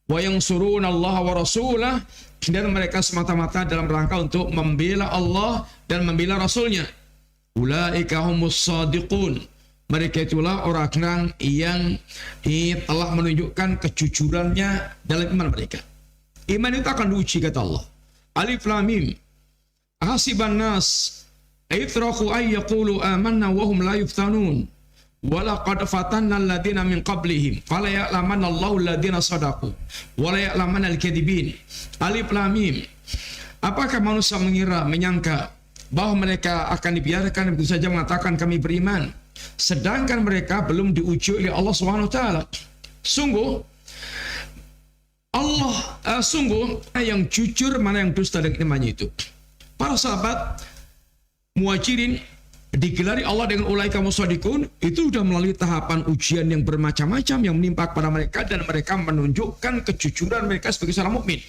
Wa yansuruna Allah wa rasulah, dan mereka semata-mata dalam rangka untuk membela Allah dan membela Rasulnya. Ulaika humus sadiqun. Mereka itulah orang-orang yang telah menunjukkan kejujurannya dalam iman mereka. Iman itu akan diuji, kata Allah. Alif Lam Mim. Hasiban nas aytraku ay yaqulu amanna wa hum la yuftanun. Wa laqad fatanna alladziina min qablihim fala ya'lamanna Allahu alladziina shadaqu wa la ya'lamanna al-kadzibin. Alif Lam Mim. Apakah manusia menyangka bahwa mereka akan dibiarkan begitu saja mengatakan kami beriman, sedangkan mereka belum diuji oleh Allah SWT. Sungguh Allah sungguh yang jujur, mana yang dusta dengan imannya itu. Para sahabat Muhajirin digelari Allah dengan ulaika musaddiqun, itu sudah melalui tahapan ujian yang bermacam-macam yang menimpa kepada mereka, dan mereka menunjukkan kejujuran mereka sebagai seorang mukmin.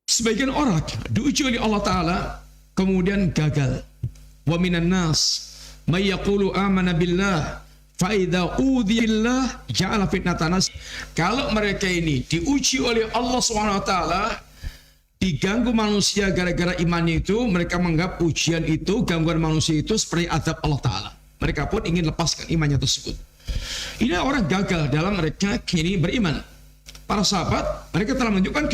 Sebagian orang diuji oleh Allah Ta'ala kemudian gagal. Wa minan nas may yaqulu amana billah fa idza udhillah ja'ala fitnatan nas. Kalau mereka ini diuji oleh Allah Subhanahu wa taala, diganggu manusia gara-gara imannya itu, mereka menganggap ujian itu, gangguan manusia itu seperti azab Allah Ta'ala. Mereka pun ingin lepaskan imannya tersebut. Ini orang gagal dalam mereka kini beriman. Para sahabat, mereka telah menunjukkan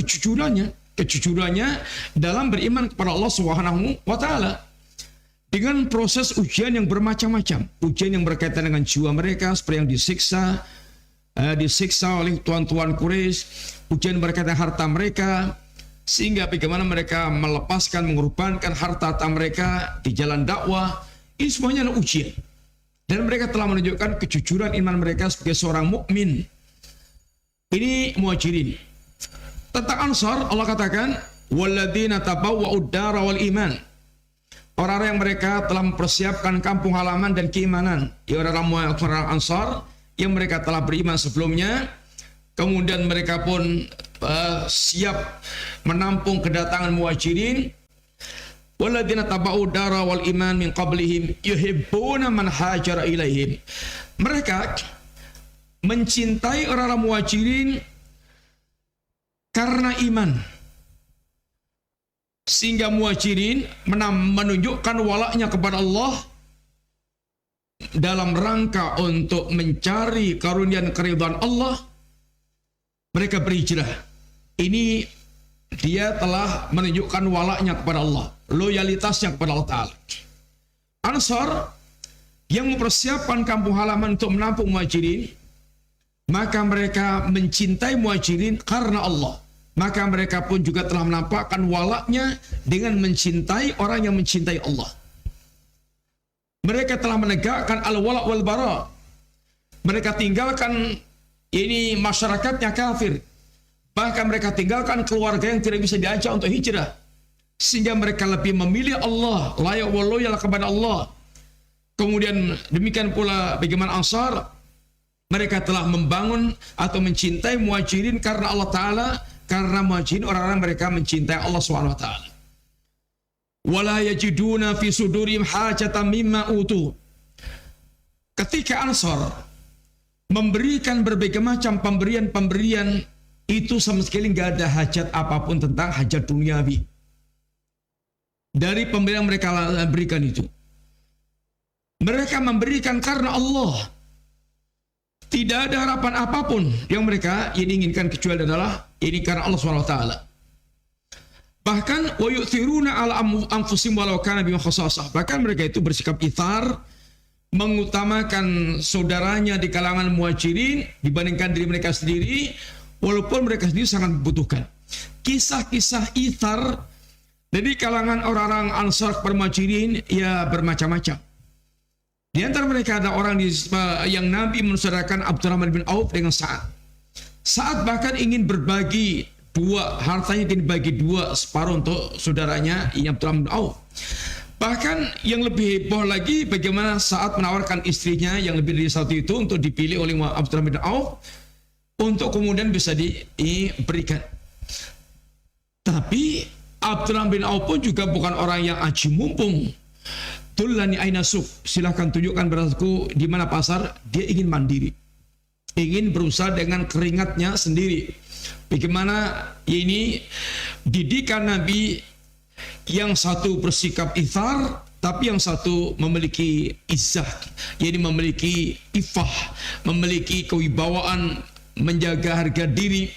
kejujurannya dalam beriman kepada Allah Subhanahu wa taala dengan proses ujian yang bermacam-macam, ujian yang berkaitan dengan jiwa mereka seperti yang disiksa oleh tuan-tuan Quraisy, ujian berkaitan harta mereka, sehingga bagaimana mereka melepaskan, mengorbankan harta mereka di jalan dakwah. Ini semuanya adalah ujian, dan mereka telah menunjukkan kejujuran iman mereka sebagai seorang mukmin. Ini Muhajirin. Tentang Ansar, Allah katakan, walladzina tabawwa'ud dara wal iman. Orang-orang yang mereka telah mempersiapkan kampung halaman dan keimanan. Orang-orang Ansar yang mereka telah beriman sebelumnya, kemudian mereka pun siap menampung kedatangan Muhajirin. Walladzina tabawwa'ud dara wal iman min qablihim yuhibbuna man hajara ilaihim. Mereka mencintai orang-orang Muhajirin karena iman, sehingga Muhajirin menunjukkan walaknya kepada Allah dalam rangka untuk mencari karunia dan keridhaan Allah. Mereka berhijrah. Ini dia telah menunjukkan walaknya kepada Allah, loyalitasnya kepada Allah Ta'ala. Ansar yang mempersiapkan kampung halaman untuk menampung Muhajirin, maka mereka mencintai Muhajirin karena Allah. Maka mereka pun juga telah menampakkan walaknya dengan mencintai orang yang mencintai Allah. Mereka telah menegakkan al-wala' wal bara. Mereka tinggalkan ini masyarakatnya kafir. Bahkan mereka tinggalkan keluarga yang tidak bisa diajak untuk hijrah. Sehingga mereka lebih memilih Allah, layak wa loyal kepada Allah. Kemudian demikian pula bagaimana Ansar, mereka telah membangun atau mencintai Muhajirin karena Allah Ta'ala, karena Muhajirin orang-orang mereka mencintai Allah SWT. Wala yajiduna fi sudurihim hajatan mimma utu. Ketika Ansar memberikan berbagai macam pemberian-pemberian, itu sama sekali nggak ada hajat apapun tentang hajat duniawi dari pemberian mereka berikan itu. Mereka memberikan karena Allah. Tidak ada harapan apapun yang mereka inginkan kecuali adalah ini karena Allah SWT. Bahkan wa yu'thiruna ala anfusihim walau kana bihim khassasah. Bahkan mereka itu bersikap ithar, mengutamakan saudaranya di kalangan Muhajirin dibandingkan diri mereka sendiri, walaupun mereka sendiri sangat membutuhkan. Kisah-kisah ithar dari kalangan orang-orang Ansar kepada Muhajirin ya bermacam-macam. Di antara mereka ada orang yang Nabi mensaudarakan Abdurrahman bin Auf dengan Sa'ad. Sa'ad bahkan ingin berbagi dua, hartanya ingin dibagi dua, separuh untuk saudaranya Abdurrahman bin Auf. Bahkan yang lebih heboh lagi bagaimana Sa'ad menawarkan istrinya yang lebih dari satu itu untuk dipilih oleh Abdurrahman bin Auf untuk kemudian bisa diberikan. Tapi Abdurrahman bin Auf pun juga bukan orang yang aji mumpung. Tullani aina suq, silahkan tunjukkan berasku di mana pasar. Dia ingin mandiri, ingin berusaha dengan keringatnya sendiri. Bagaimana ini didikan Nabi, yang satu bersikap ithar, tapi yang satu memiliki izzah, yakni memiliki ifah, memiliki kewibawaan, menjaga harga diri,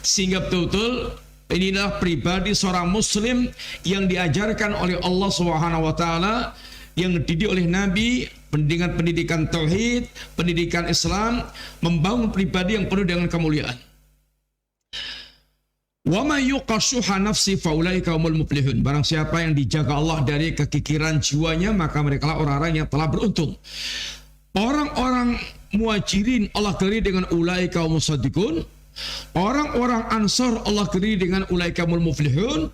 sehingga betul-betul inilah pribadi seorang muslim yang diajarkan oleh Allah Subhanahu wa taala, yang dididik oleh Nabi, pendidikan tauhid, pendidikan Islam, membangun pribadi yang penuh dengan kemuliaan. Wa may yuqashuha nafsi faulaika humul muflihun. Barang siapa yang dijaga Allah dari kekikiran jiwanya, maka mereka lah orang-orang yang telah beruntung. Orang-orang Muhajirin Allah gelar dengan ulaika musaddiqun, Orang-orang Ansar Allah gelar dengan ulaikamul muflihun.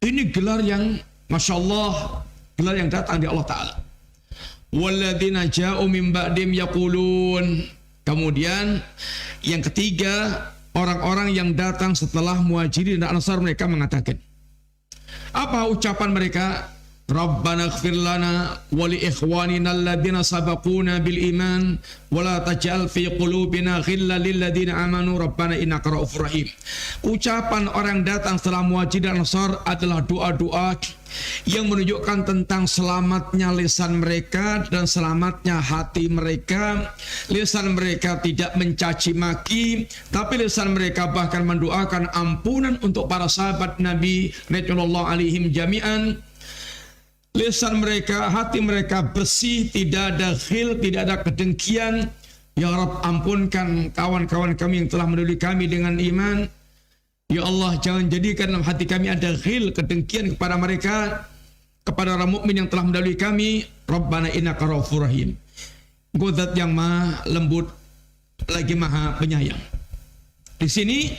Ini gelar yang Masya Allah, gelar yang datang dari Allah Ta'ala. Walladzina ja'u min ba'dim yaqulun. Kemudian yang ketiga, orang-orang yang datang setelah Muhajirin dan Ansar, mereka mengatakan, apa ucapan mereka? Rabbana ighfir lana wa li ikhwanina alladhina sabaquna bil iman wa la taj'al fi qulubina ghillan lil ladzina amanu rabbana innaka ra'ufur rahim. Ucapan orang datang setelah Muhajirin dan Ansar adalah doa-doa yang menunjukkan tentang selamatnya lisan mereka dan selamatnya hati mereka. Lisan mereka tidak mencaci maki, tapi lisan mereka bahkan mendoakan ampunan untuk para sahabat Nabi radhiyallahu alaihim jami'an. Lisan mereka, hati mereka bersih, tidak ada ghil, tidak ada kedengkian. Ya Rabb, ampunkan kawan-kawan kami yang telah mendahului kami dengan iman. Ya Allah, jangan jadikan dalam hati kami ada ghil, kedengkian kepada mereka, kepada orang mukmin yang telah mendahului kami. Rabbana innaka ra'ufur rahim. Engkau zat yang maha lembut lagi maha penyayang. Di sini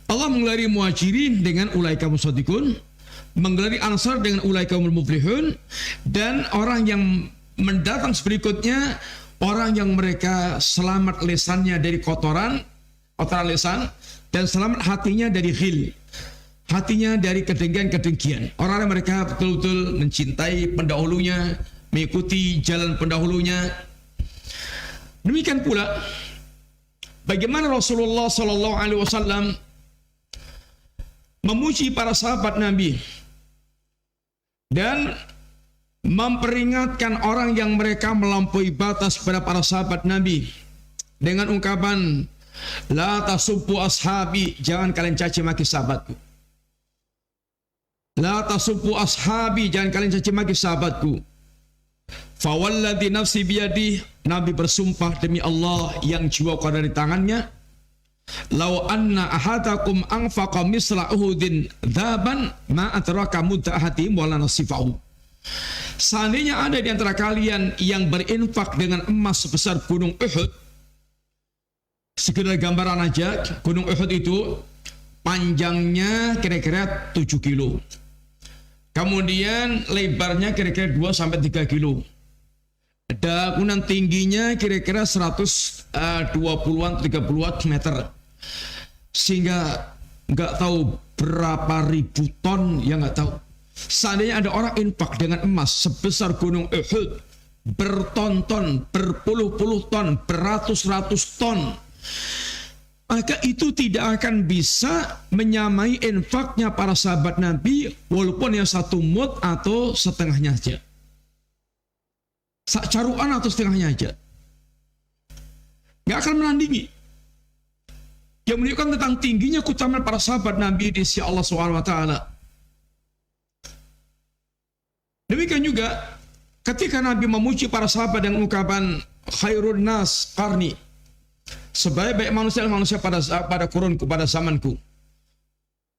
Allah menggelari Muhajirin dengan ulaika musaddiqun, menggelari Ansar dengan ulaikamul muflihun, dan orang yang mendatang berikutnya orang yang mereka selamat lisannya dari kotoran lisan, dan selamat hatinya dari ghil, hatinya dari kedengkian. Orang yang mereka betul-betul mencintai pendahulunya, mengikuti jalan pendahulunya. Demikian pula bagaimana Rasulullah SAW memuji para sahabat Nabi dan memperingatkan orang yang mereka melampaui batas pada para sahabat Nabi dengan ungkapan la tasubbu ashabi, jangan kalian caci maki sahabatku. La tasubbu ashabi, jangan kalian caci maki sahabatku. Fawalladhi nafsi biyadi, Nabi bersumpah demi Allah yang jiwaku ada di tangannya, lau anna ahadakum anfaqa misla uhudin dhaban ma atraka mudda ahadim wala nasifahu. Seandainya ada di antara kalian yang berinfak dengan emas sebesar gunung Uhud, sekedar gambaran aja, gunung Uhud itu panjangnya kira-kira 7 kilo, kemudian lebarnya kira-kira 2-3 kilo, bangunan tingginya kira-kira 120-an 30-an meter, sehingga nggak tahu berapa ribu ton, ya nggak tahu. Seandainya ada orang infak dengan emas sebesar gunung Uhud, berton-ton, berpuluh-puluh ton, beratus-ratus ton, maka itu tidak akan bisa menyamai infaknya para sahabat Nabi, walaupun yang satu mud atau setengahnya aja, caruan atau setengahnya aja, nggak akan menandingi. Yang menunjukkan tentang tingginya keutamaan para sahabat Nabi di sisi Allah SWT. Demikian juga ketika Nabi memuji para sahabat dengan ungkapan khairun nas qarni, sebaik-baik manusia pada kurunku, pada zamanku.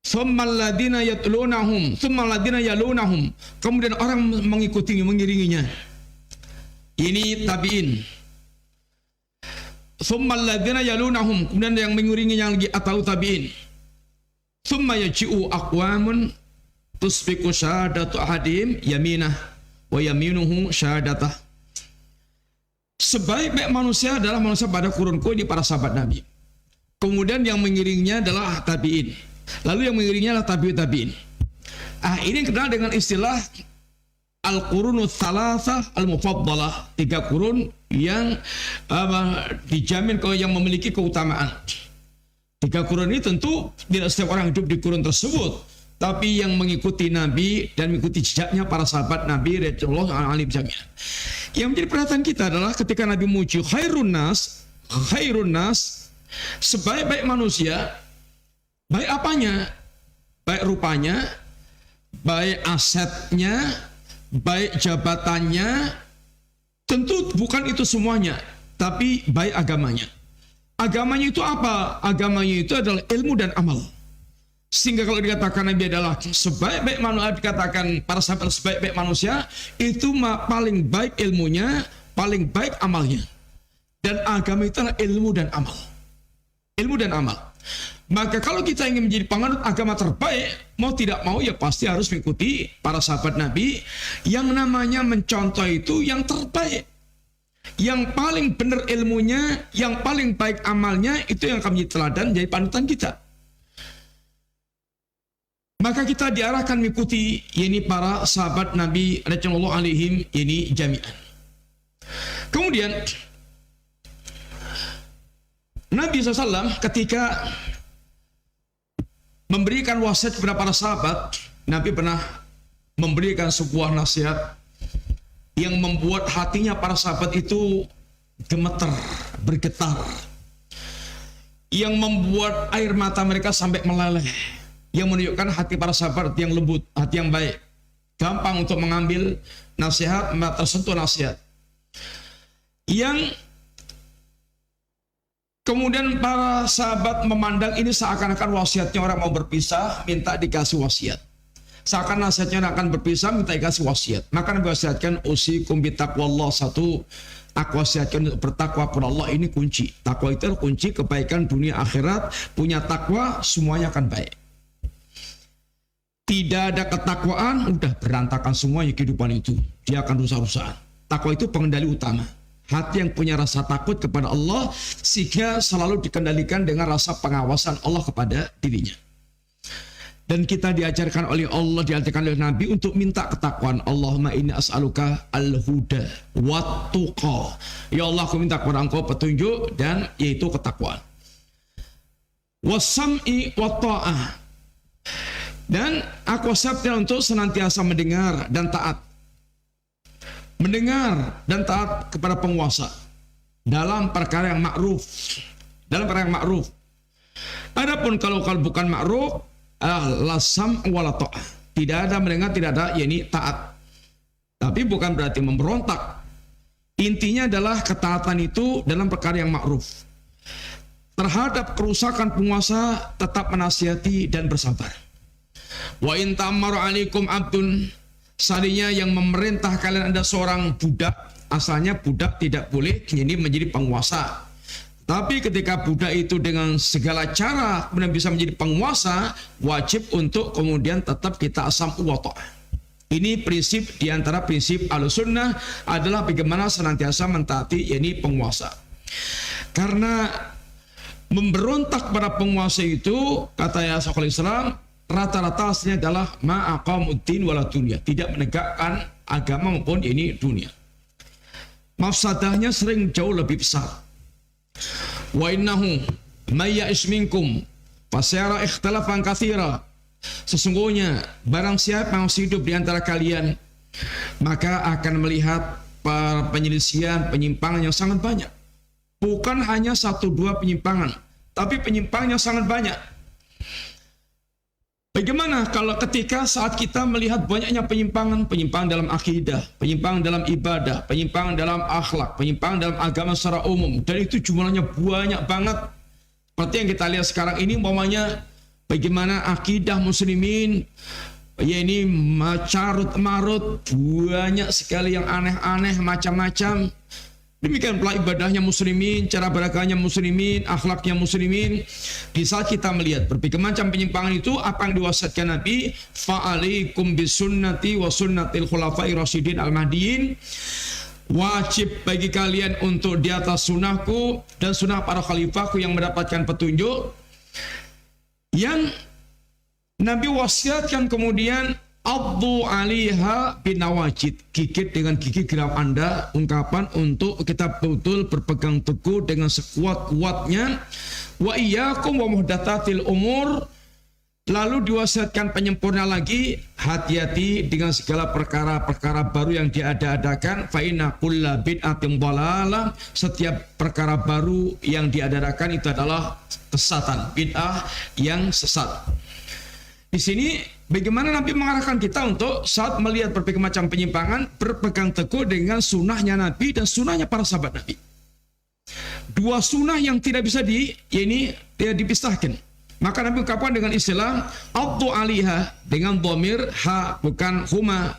Tsummal ladina yatlunahum, tsummal ladina yalunahum, kemudian orang mengikuti, mengiringinya. Ini tabi'in. Tsummal ladina yalunahum, kemudian yang mengiringinya lagi atau tabi'in. Tsumma yaji'u aqwamun tusbiqu syahadatu ahadim yaminah wa yaminuhu syahadatah. Sebaik-baik manusia adalah manusia pada kurunku, ini para sahabat Nabi. Kemudian yang mengiringnya adalah tabi'in. Lalu yang mengiringnya adalah tabi'in. Ini kenal dengan istilah al-qurunut thalathah al-mufaddalah, 3 kurun yang dijamin yang memiliki keutamaan. 3 kurun ini tentu tidak setiap orang hidup di kurun tersebut, tapi yang mengikuti Nabi dan mengikuti jejaknya para sahabat Nabi radhiyallahu anhum jami'an. Yang menjadi perhatian kita adalah ketika Nabi muji khairun nas, sebaik-baik manusia, baik apanya, baik rupanya, baik asetnya, baik jabatannya, tentu bukan itu semuanya, tapi baik agamanya. Agamanya itu apa? Agamanya itu adalah ilmu dan amal. Sehingga kalau dikatakan Nabi adalah sebaik-baik manusia, dikatakan para sahabat sebaik-baik manusia, itu paling baik ilmunya, paling baik amalnya. Dan agama itu adalah ilmu dan amal. Ilmu dan amal. Maka kalau kita ingin menjadi penganut agama terbaik, mau tidak mau ya pasti harus mengikuti para sahabat Nabi. Yang namanya mencontoh itu yang terbaik, yang paling benar ilmunya, yang paling baik amalnya, itu yang akan menjadi teladan, jadi panutan kita. Maka kita diarahkan mengikuti ini para sahabat Nabi radhiyallahu alaihim ini jami'an. Kemudian Nabi SAW ketika memberikan wasiat kepada para sahabat, Nabi pernah memberikan sebuah nasihat yang membuat hatinya para sahabat itu gemeter, bergetar, yang membuat air mata mereka sampai meleleh, yang menunjukkan hati para sahabat yang lembut, hati yang baik, gampang untuk mengambil nasihat, tersentuh nasihat. Yang kemudian para sahabat memandang ini seakan-akan wasiatnya orang mau berpisah, minta dikasih wasiat. Seakan nasihatnya akan berpisah, minta dikasih wasiat. Maka Nabi wasiatkan, usikum bitaqwallah, satu, aku wasiatkan untuk bertakwa kepada Allah. Ini kunci. Takwa itu kunci kebaikan dunia akhirat. Punya takwa, semuanya akan baik. Tidak ada ketakwaan, udah berantakan semuanya kehidupan itu. Dia akan rusak-rusakan. Takwa itu pengendali utama. Hati yang punya rasa takut kepada Allah, sehingga selalu dikendalikan dengan rasa pengawasan Allah kepada dirinya. Dan kita diajarkan oleh Allah, diajarkan oleh Nabi untuk minta ketakwaan. Allahumma inni as'aluka al-huda wa tuqa. Ya Allah, aku minta kepada Engkau petunjuk dan yaitu ketakwaan. Wasam'i wa ta'ah. Dan aku wasiatkan untuk senantiasa mendengar dan taat. Mendengar dan taat kepada penguasa dalam perkara yang ma'ruf. Dalam perkara yang ma'ruf. Adapun kalau bukan ma'ruf, lasam wala ta'ah. Tidak ada mendengar, tidak ada yakni taat. Tapi bukan berarti memberontak. Intinya adalah ketaatan itu dalam perkara yang ma'ruf. Terhadap kerusakan penguasa tetap menasihati dan bersabar. Wa in ta'ammaru 'alaikum 'abdun, seandainya yang memerintah kalian ada seorang budak, asalnya budak tidak boleh jadi menjadi penguasa. Tapi ketika budak itu dengan segala cara kemudian bisa menjadi penguasa, wajib untuk kemudian tetap kita asam wa ta'ah. Ini prinsip diantara prinsip Ahlussunnah adalah bagaimana senantiasa mentaati yakni penguasa. Karena memberontak pada penguasa itu, kata Syekhul Islam, rata-rata aslinya adalah ma'aqamuddin wala dunya, tidak menegakkan agama maupun ini dunia. Mafsadahnya sering jauh lebih besar. Wa innahu may ya'ish minkum fasayara ikhtilafan katsira. Sesungguhnya barang siapa yang masih hidup di antara kalian, maka akan melihat penyelisihan, penyimpangan yang sangat banyak. Bukan hanya 1-2 penyimpangan, tapi penyimpangan yang sangat banyak. Bagaimana kalau ketika saat kita melihat banyaknya penyimpangan dalam akidah, penyimpangan dalam ibadah, penyimpangan dalam akhlak, penyimpangan dalam agama secara umum, dan itu jumlahnya banyak banget. Seperti yang kita lihat sekarang ini, umpamanya bagaimana akidah muslimin, ya ini carut marut, banyak sekali yang aneh-aneh, macam-macam. Demikian pula ibadahnya muslimin, cara beragamanya muslimin, akhlaknya muslimin. Di saat kita melihat berbagai macam penyimpangan itu, apa yang diwasiatkan Nabi, fa'alaikum bisunnati wa sunnatil khulafai rasyidin al-mahdiyin. Wajib bagi kalian untuk di atas sunnahku dan sunnah para khalifahku yang mendapatkan petunjuk. Yang Nabi wasiatkan kemudian, Abdu aliha binawajid, gigit dengan gigi geram Anda, ungkapan untuk kita betul berpegang teguh dengan sekuat-kuatnya. Wa iyyakum wa muhdatsatil umur. Lalu diwasiatkan penyempurna lagi, hati-hati dengan segala perkara-perkara baru yang diada-adakan. Fa inna kulla bid'atin dhalalah, setiap perkara baru yang diada-adakan itu adalah kesesatan, bid'ah yang sesat. Di sini bagaimana Nabi mengarahkan kita untuk saat melihat berbagai macam penyimpangan, berpegang teguh dengan sunnahnya Nabi dan sunnahnya para sahabat Nabi. Dua sunnah yang tidak bisa tidak dipisahkan. Maka Nabi ungkapkan dengan istilah Abdu aliha, dengan dhamir ha bukan huma,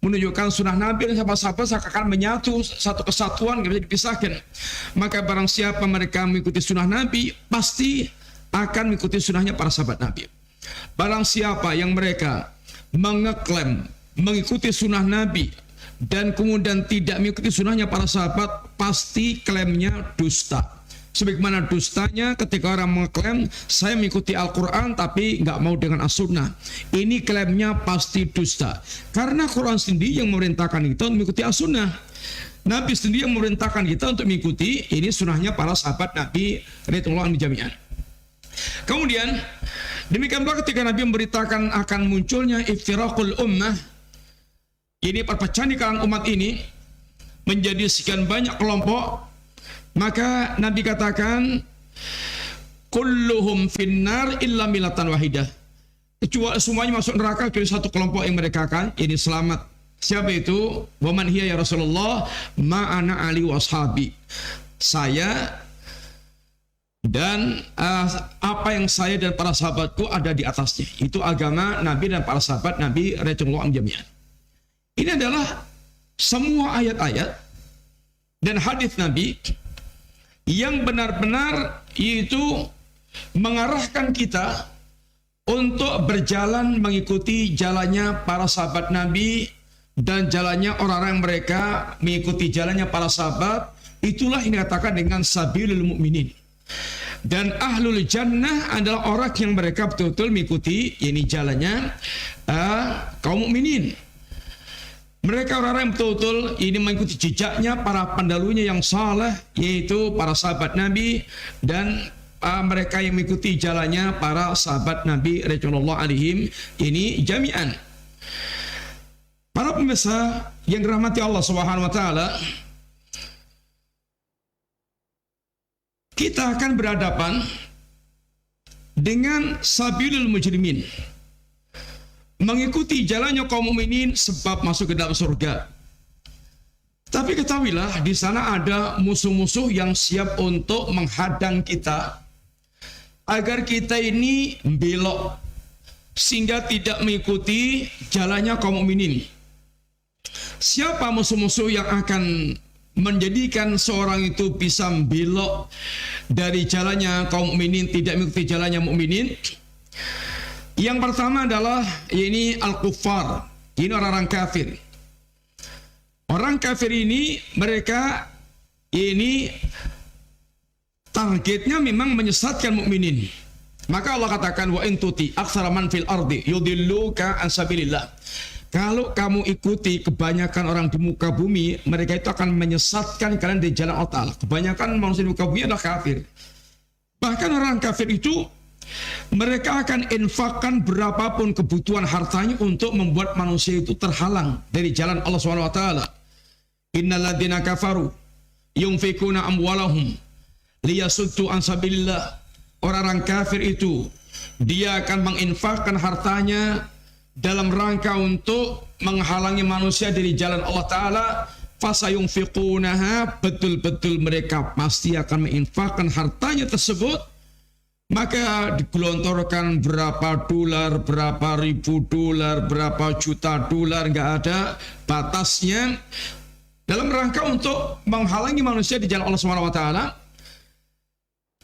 menunjukkan sunnah Nabi dan sahabat-sahabat seakan menyatu, satu kesatuan, tidak bisa dipisahkan. Maka barang siapa mereka mengikuti sunnah Nabi, pasti akan mengikuti sunnahnya para sahabat Nabi. Barang siapa yang mereka mengeklaim mengikuti sunnah Nabi dan kemudian tidak mengikuti sunnahnya para sahabat, pasti klaimnya dusta. Sebagaimana dustanya ketika orang mengklaim saya mengikuti Al-Quran tapi nggak mau dengan As-Sunnah. Ini klaimnya pasti dusta. Karena Quran sendiri yang memerintahkan kita untuk mengikuti As-Sunnah. Nabi sendiri yang memerintahkan kita untuk mengikuti ini sunnahnya para sahabat Nabi radhiyallahu anhum jami'an. Kemudian demikian pula ketika Nabi memberitakan akan munculnya iftiraqul ummah, ini perpecahan di kalangan umat ini menjadi sekian banyak kelompok, maka Nabi katakan kulluhum finnar illa milatan wahidah, kecuali semuanya masuk neraka kecuali satu kelompok yang mereka akan ini selamat. Siapa itu? Waman hiya ya Rasulullah? Ma'ana ali washabi, saya dan apa yang saya dan para sahabatku ada di atasnya. Itu agama Nabi dan para sahabat Nabi radhiyallahu anhum jami'an. Ini adalah semua ayat-ayat dan hadis Nabi yang benar-benar itu mengarahkan kita untuk berjalan mengikuti jalannya para sahabat Nabi dan jalannya orang-orang mereka mengikuti jalannya para sahabat. Itulah yang dikatakan dengan sabilul mu'minin. Dan ahlul jannah adalah orang yang mereka betul-betul mengikuti ini jalannya kaum mukminin. Mereka orang-orang yang betul-betul ini mengikuti jejaknya para pendahulunya yang saleh, yaitu para sahabat Nabi dan mereka yang mengikuti jalannya para sahabat Nabi radhiyallahu alaihim ini jami'an. Para pemirsa yang dirahmati Allah Subhanahu wa taala, kita akan berhadapan dengan sabilul mujrimin, mengikuti jalannya kaum mukminin sebab masuk ke dalam surga. Tapi ketahuilah di sana ada musuh-musuh yang siap untuk menghadang kita agar kita ini belok sehingga tidak mengikuti jalannya kaum mukminin. Siapa musuh-musuh yang akan menjadikan seorang itu bisa belok dari jalannya kaum mukminin, tidak mengikuti jalannya mukminin? Yang pertama adalah ini al-kuffar, ini orang-orang kafir. Orang kafir ini mereka ini targetnya memang menyesatkan mukminin. Maka Allah katakan wa in tuti aktsara man fil ardi yudilluka an sabilillah. Kalau kamu ikuti kebanyakan orang di muka bumi, mereka itu akan menyesatkan kalian dari jalan Allah Ta'ala. Kebanyakan manusia di muka bumi adalah kafir. Bahkan orang kafir itu, mereka akan infakkan berapapun kebutuhan hartanya untuk membuat manusia itu terhalang dari jalan Allah SWT. Innal ladzina kafaru yunfikuna amwalahum liyasuddu an sabilillah. Orang-orang kafir itu, dia akan menginfakkan hartanya dalam rangka untuk menghalangi manusia dari jalan Allah Ta'ala. Fasayunfiqunaha, betul-betul mereka pasti akan menginfakkan hartanya tersebut. Maka digelontorkan berapa dolar, berapa ribu dolar, berapa juta dolar, nggak ada batasnya, dalam rangka untuk menghalangi manusia di jalan Allah SWT.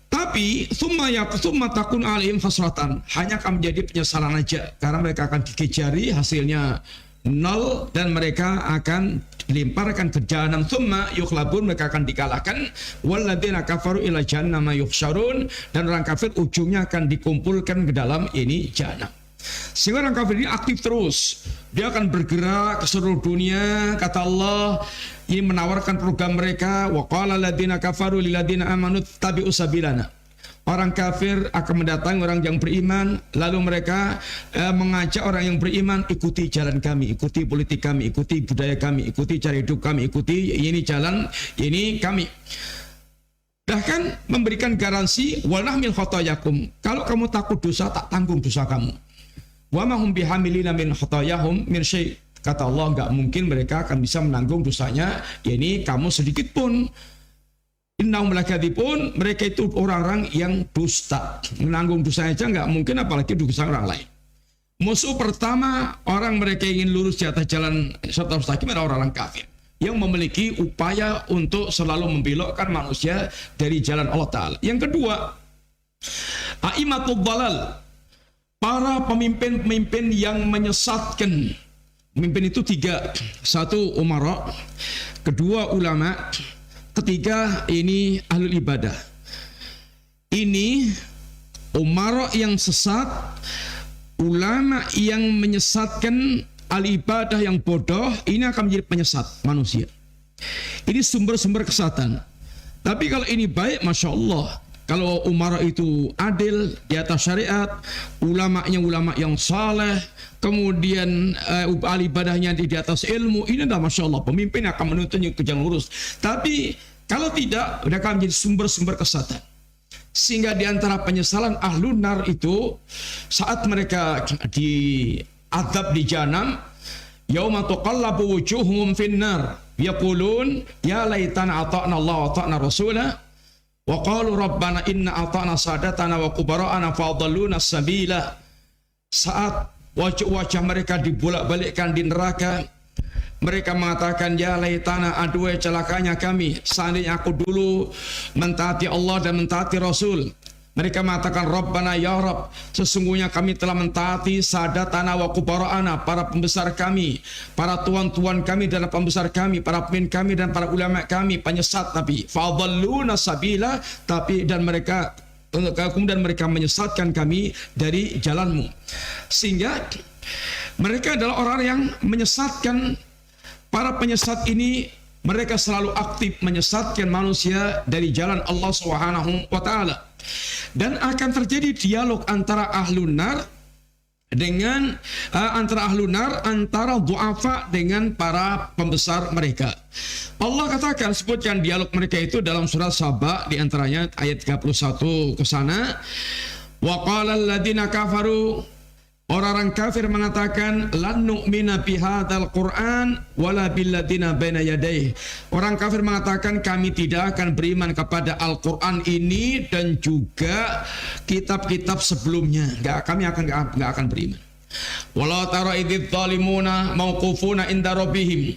Tapi summa takun alim hasratan, hanya akan menjadi penyesalan aja karena mereka akan dikejari, hasilnya nol dan mereka akan dilemparkan ke jahanam. Summa yukhlabun, mereka akan dikalahkan. Walladzina kafaru ila jahannama yuhsyarun, dan orang kafir ujungnya akan dikumpulkan ke dalam ini jahanam. Sehingga orang kafir ini aktif terus, dia akan bergerak ke seluruh dunia. Kata Allah, ini menawarkan program mereka. Wa qala alladziina kafaru lil ladziina aamanu tabi'u sabilana. Orang kafir akan mendatangi orang yang beriman, lalu mereka mengajak orang yang beriman, ikuti jalan kami, ikuti politik kami, ikuti budaya kami, ikuti cara hidup kami, ikuti ini jalan ini kami. Bahkan memberikan garansi wa nahmil khotayakum, kalau kamu takut dosa, tak tanggung dosa kamu. Wa ma hum bihamilina min khotayahum min syai'. Kata Allah, enggak mungkin mereka akan bisa menanggung dosanya, ini kamu sedikit pun. Innahum lakadzibun, mereka itu orang-orang yang dusta, menanggung dosanya aja enggak mungkin, apalagi dosa orang lain. Musuh pertama orang mereka ingin lurus di atas jalan siratal mustaqim adalah orang-orang kafir yang memiliki upaya untuk selalu membelokkan manusia dari jalan Allah Ta'ala. Yang kedua, Aimatul dalal, para pemimpin-pemimpin yang menyesatkan. Pemimpin itu 3. 1 umara, 2 ulama, 3 ini ahlul ibadah. Ini umara yang sesat, ulama yang menyesatkan, ahli ibadah yang bodoh, ini akan menjadi penyesat manusia. Ini sumber-sumber kesesatan. Tapi kalau ini baik, Masya Allah. Kalau umara itu adil, di atas syariat, ulamanya ulama yang saleh, kemudian ahli ibadahnya di atas ilmu, ini adalah Masya Allah. Pemimpin akan menuntun ke jalan lurus. Tapi kalau tidak, mereka menjadi sumber-sumber kesesatan. Sehingga di antara penyesalan ahlun nar itu, saat mereka diazab di jahanam, yauma tuqallabu wujuhum finnar, yaqulun ya laitana ata'na Allah wa ata'na rasulah, wa qalu rabbana inna ata'na sadatana wa kubara'ana fadalluna sabila. Saat wajah-wajah mereka dibolak-balikkan di neraka, mereka mengatakan ya laitana, aduh celakanya kami, seandainya aku dulu mentaati Allah dan mentaati Rasul. Mereka mengatakan Rabbana ya Rabb, sesungguhnya kami telah mentaati sadatana wa kubara'ana, para pembesar kami, para tuan-tuan kami dan pembesar kami, para pemimpin kami dan para ulama kami, penyesat tapi fadalluna sabila, tapi dan mereka kemudian mereka menyesatkan kami dari jalanmu. Sehingga mereka adalah orang yang menyesatkan. Para penyesat ini mereka selalu aktif menyesatkan manusia dari jalan Allah Subhanahu wa taala. Dan akan terjadi dialog antara ahlun nar dengan antara du'afa dengan para pembesar mereka. Allah katakan, sebutkan dialog mereka itu dalam surat Saba, di antaranya ayat 31 ke sana. Wa qala alladziina kafaru, orang-orang kafir mengatakan lan nu'mina bihadzal Qur'an wala billadzina baina yadayhi. Orang kafir mengatakan kami tidak akan beriman kepada Al-Qur'an ini dan juga kitab-kitab sebelumnya. Kami enggak akan beriman. Walau tara idzal zalimuna mauqufuna inda rabbihim.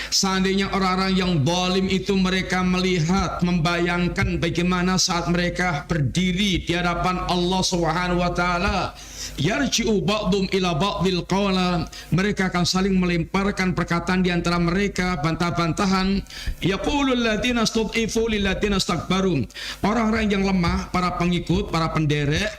Seandainya orang-orang yang zalim itu mereka melihat, membayangkan bagaimana saat mereka berdiri di hadapan Allah Subhanahu wa taala, yarji'u ba'dhum ila ba'dil qawla, mereka akan saling melemparkan perkataan di antara mereka, bantah-bantahan. Yaqulul ladzina istud'ifu lil ladzina istakbaru, orang-orang yang lemah, para pengikut, para penderek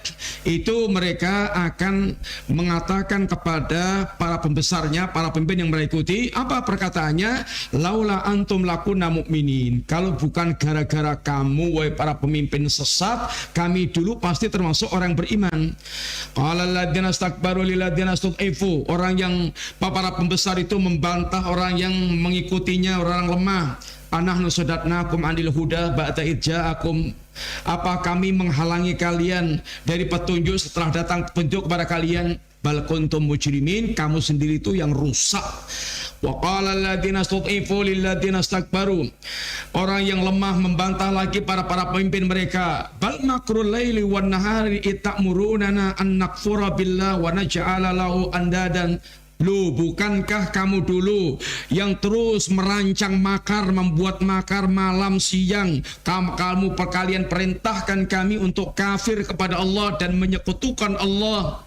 itu mereka akan mengatakan kepada para pembesarnya, para pemimpin yang mereka ikuti, apa perkataannya? Laula antum lakunna mu'minin, kalau bukan gara-gara kamu wahai para pemimpin sesat, kami dulu pasti termasuk orang beriman. Qala alladzina istakbaru lil ladzina istud'ifu, orang yang para pembesar itu membantah orang yang mengikutinya, orang lemah. Anahnu sadatnakum anil huda ba'da idja'akum, apa kami menghalangi kalian dari petunjuk setelah datang petunjuk kepada kalian? Bal kuntum mujrimin, kamu sendiri itu yang rusak. Wa qala alladzina istud'ifu lil ladzina istakbaru, orang yang lemah membantah lagi para pemimpin mereka. Bal makrul laili wan nahari itamurunana an nakfura billah wa naj'ala lahu andadan. Lu, bukankah kamu dulu yang terus merancang makar, membuat makar malam siang? Kalian perintahkan kami untuk kafir kepada Allah dan menyekutukan Allah.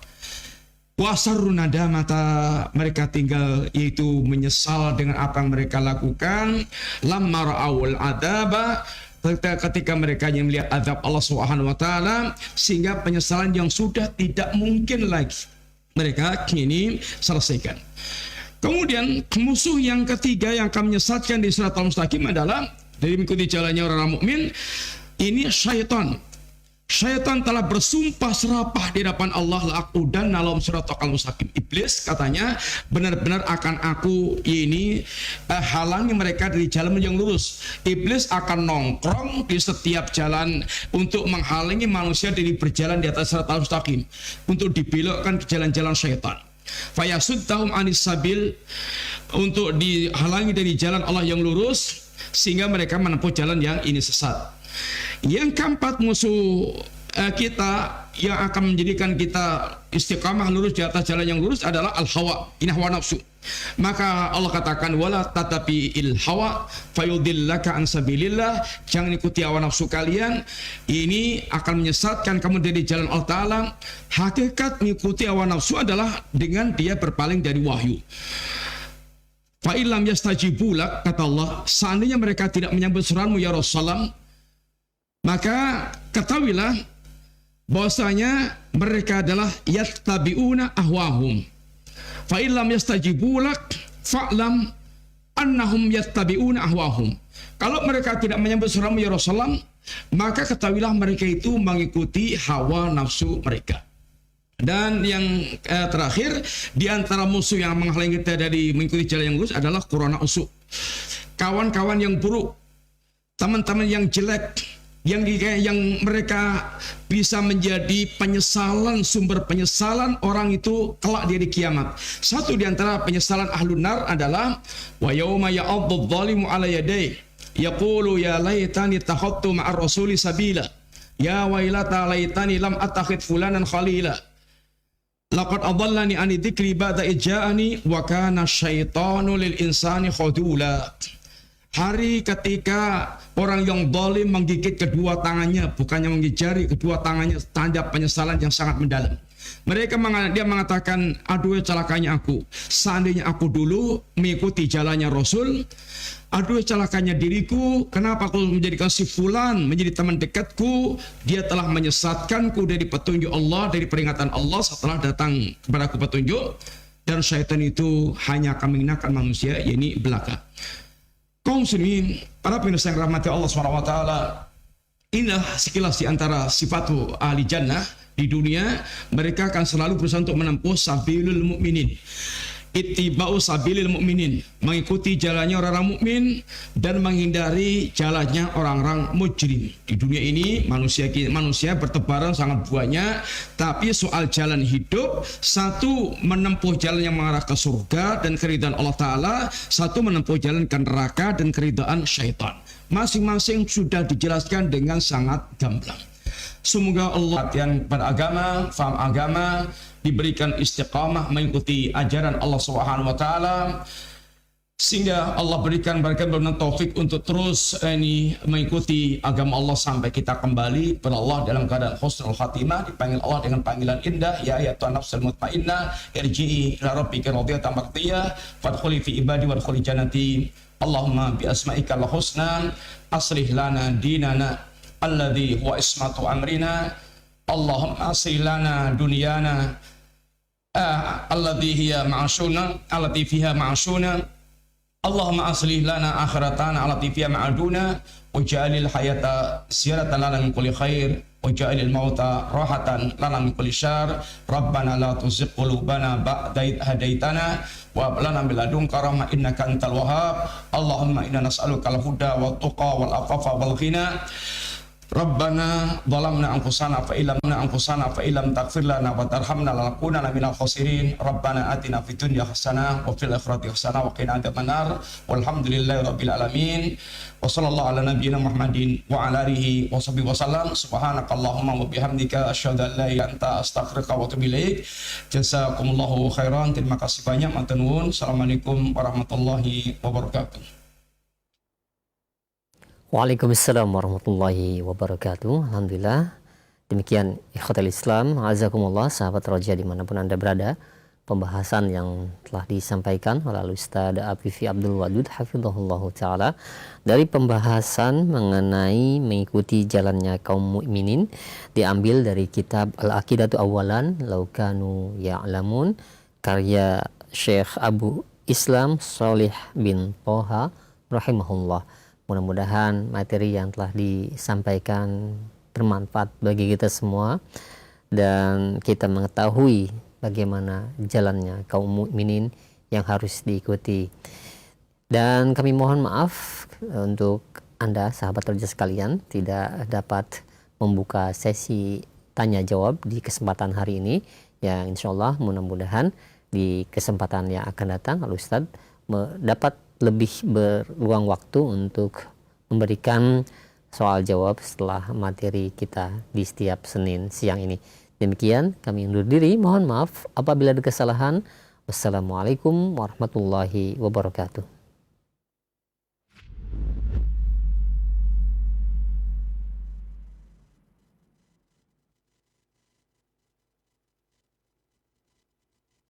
Wasarru nadamata, mereka tinggal yaitu menyesal dengan apa yang mereka lakukan. Lamma ra'awul adaba, ketika mereka yang melihat azab Allah Subhanahu wa taala, sehingga penyesalan yang sudah tidak mungkin lagi mereka kini selesaikan. Kemudian musuh yang ketiga yang akan menyesatkan di Siratal Mustaqim adalah dari mengikuti jalannya orang mukmin ini syaitan. Syaitan telah bersumpah serapah di hadapan Allah, la'aqudan dalam Siratal Mustaqim. Iblis katanya benar-benar akan aku ini halangi mereka dari jalan yang lurus. Iblis akan nongkrong di setiap jalan untuk menghalangi manusia dari berjalan di atas Siratal Mustaqim, untuk dibelokkan ke jalan-jalan syaitan. Fayasuddahum anis sabil, untuk dihalangi dari jalan Allah yang lurus, sehingga mereka menempuh jalan yang ini sesat. Yang keempat musuh kita yang akan menjadikan kita istiqamah lurus di atas jalan yang lurus adalah al-hawa, ini hawa nafsu. Maka Allah katakan wala tatapi il hawa fayudillaka an sabilillah, jangan ikuti hawa nafsu kalian, ini akan menyesatkan kamu dari jalan Allah Ta'ala. Hakikat mengikuti hawa nafsu adalah dengan dia berpaling dari wahyu. Fa illam yastajibu lak, kata Allah, seandainya mereka tidak menyambut seruanmu ya Rasulullah, maka ketahuilah bahwasanya mereka adalah yattabi'una ahwahum. Fa illam yastajibu lak fa'lam annahum yattabi'una ahwahum. Kalau mereka tidak menyambut seruanmu ya Rasulullah, maka ketahuilah mereka itu mengikuti hawa nafsu mereka. Dan yang terakhir, di antara musuh yang menghalangi kita dari mengikuti jalan yang lurus adalah corona usuk. Kawan-kawan yang buruk, teman-teman yang jelek, yang mereka bisa menjadi penyesalan, sumber penyesalan orang itu kelak di hari kiamat. Satu di antara penyesalan ahlun nar adalah wa yauma ya'addu adh-dhalimu 'ala yadayhi yaqulu ya laitani takhadtu ma'ar rasuli sabila ya wailata laitani lam attakhid fulanan khalila laqad adallani 'ani dzikri ba'da ija'ani wa kana syaitanu lil insani khadula. Hari ketika orang yang zalim menggigit kedua tangannya, bukannya menggigit kedua tangannya, tanda penyesalan yang sangat mendalam. Dia mengatakan, aduh celakanya aku, seandainya aku dulu mengikuti jalannya Rasul, aduh celakanya diriku, kenapa aku menjadikan si fulan menjadi teman dekatku, dia telah menyesatkanku dari petunjuk Allah, dari peringatan Allah setelah datang kepadaku petunjuk, dan syaitan itu hanya akan menghinakan manusia, yakni belaka. Kaum muslimin, para pemirsa yang rahmati Allah SWT, inilah sekilas di antara sifatu ahli jannah di dunia. Mereka akan selalu berusaha untuk menempuh sabilul mu'minin, ittiba'u sabilil mu'minin, mengikuti jalannya orang-orang mukmin dan menghindari jalannya orang-orang mujrim. Di dunia ini manusia bertebaran sangat banyak, tapi soal jalan hidup, satu menempuh jalan yang mengarah ke surga dan keridhaan Allah Ta'ala, satu menempuh jalan ke neraka dan keridhaan syaitan. Masing-masing sudah dijelaskan dengan sangat gamblang. Semoga Allah latihan pada agama, faham agama, diberikan istiqamah mengikuti ajaran Allah Subhanahu wa taala, sehingga Allah berikan taufik untuk terus mengikuti agama Allah sampai kita kembali kepada Allah dalam keadaan husnul khatimah, dipanggil Allah dengan panggilan indah, ya ayyatuhan nafsul mutmainnah irji'i ila rabbika radiyatan mardiyah fadkhuli fi ibadi wadkhuli jannati. Allahumma bi asma'ikal husna aslih lana dinana alladhi huwa ismatu amrina. Allahumma aslih lana dunyana alladhi hiya ma'ashuna allati fiha ma'ashuna. Allahumma aslih lana akhiratana allati fiha ma'aduna waj'alil hayata ziyaratan lana min kulli khair waj'alil mauta rahatan lana min kulli syarr. Rabbana la tuzigh qulubana ba'da idh hadaitana wa hab lana min ladunka rahmah innaka antal wahhab. Allahumma inna nas'aluka al-huda wat tuqa wal afafa wal ghina. Rabbana zalamna anfusana fa illam taghfir lana wa tarhamna lanakunanna minal khasirin. Rabbana atina fid dunya hasanah wa fil akhirati hasanah wa qina adzabannar. Walhamdulillahi rabbil alamin. Wa sallallahu ala nabiyyina Muhammadin wa ala alihi wa sahbihi wasallam. Subhanakallahumma wa bihamdika asyhadu an la ilaha illa anta astaghfiruka wa atubu ilaik. Jazakumullahu khairan. Terima kasih banyak, matur nuwun. Assalamualaikum warahmatullahi wabarakatuh. Waalaikumsalam warahmatullahi wabarakatuh. Alhamdulillah. Demikian ikhwatal Islam, azakumullah, sahabat roja dimanapun Anda berada. Pembahasan yang telah disampaikan oleh Ustaz Afifi Abdul Wadud hafizahullah ta'ala dari pembahasan mengenai mengikuti jalannya kaum mukminin diambil dari kitab Al-Aqidatu Awalan Laukanu Ya'lamun karya Syekh Abu Islam Shalih bin Toha rahimahullah. Mudah-mudahan materi yang telah disampaikan bermanfaat bagi kita semua dan kita mengetahui bagaimana jalannya kaum mukminin yang harus diikuti. Dan kami mohon maaf untuk Anda sahabat kerja sekalian tidak dapat membuka sesi tanya jawab di kesempatan hari ini, yang insyaallah mudah-mudahan di kesempatan yang akan datang Al-Ustaz dapat lebih berluang waktu untuk memberikan soal jawab setelah materi kita di setiap Senin siang ini. Demikian kami undur diri. Mohon maaf apabila ada kesalahan. Wassalamualaikum warahmatullahi wabarakatuh.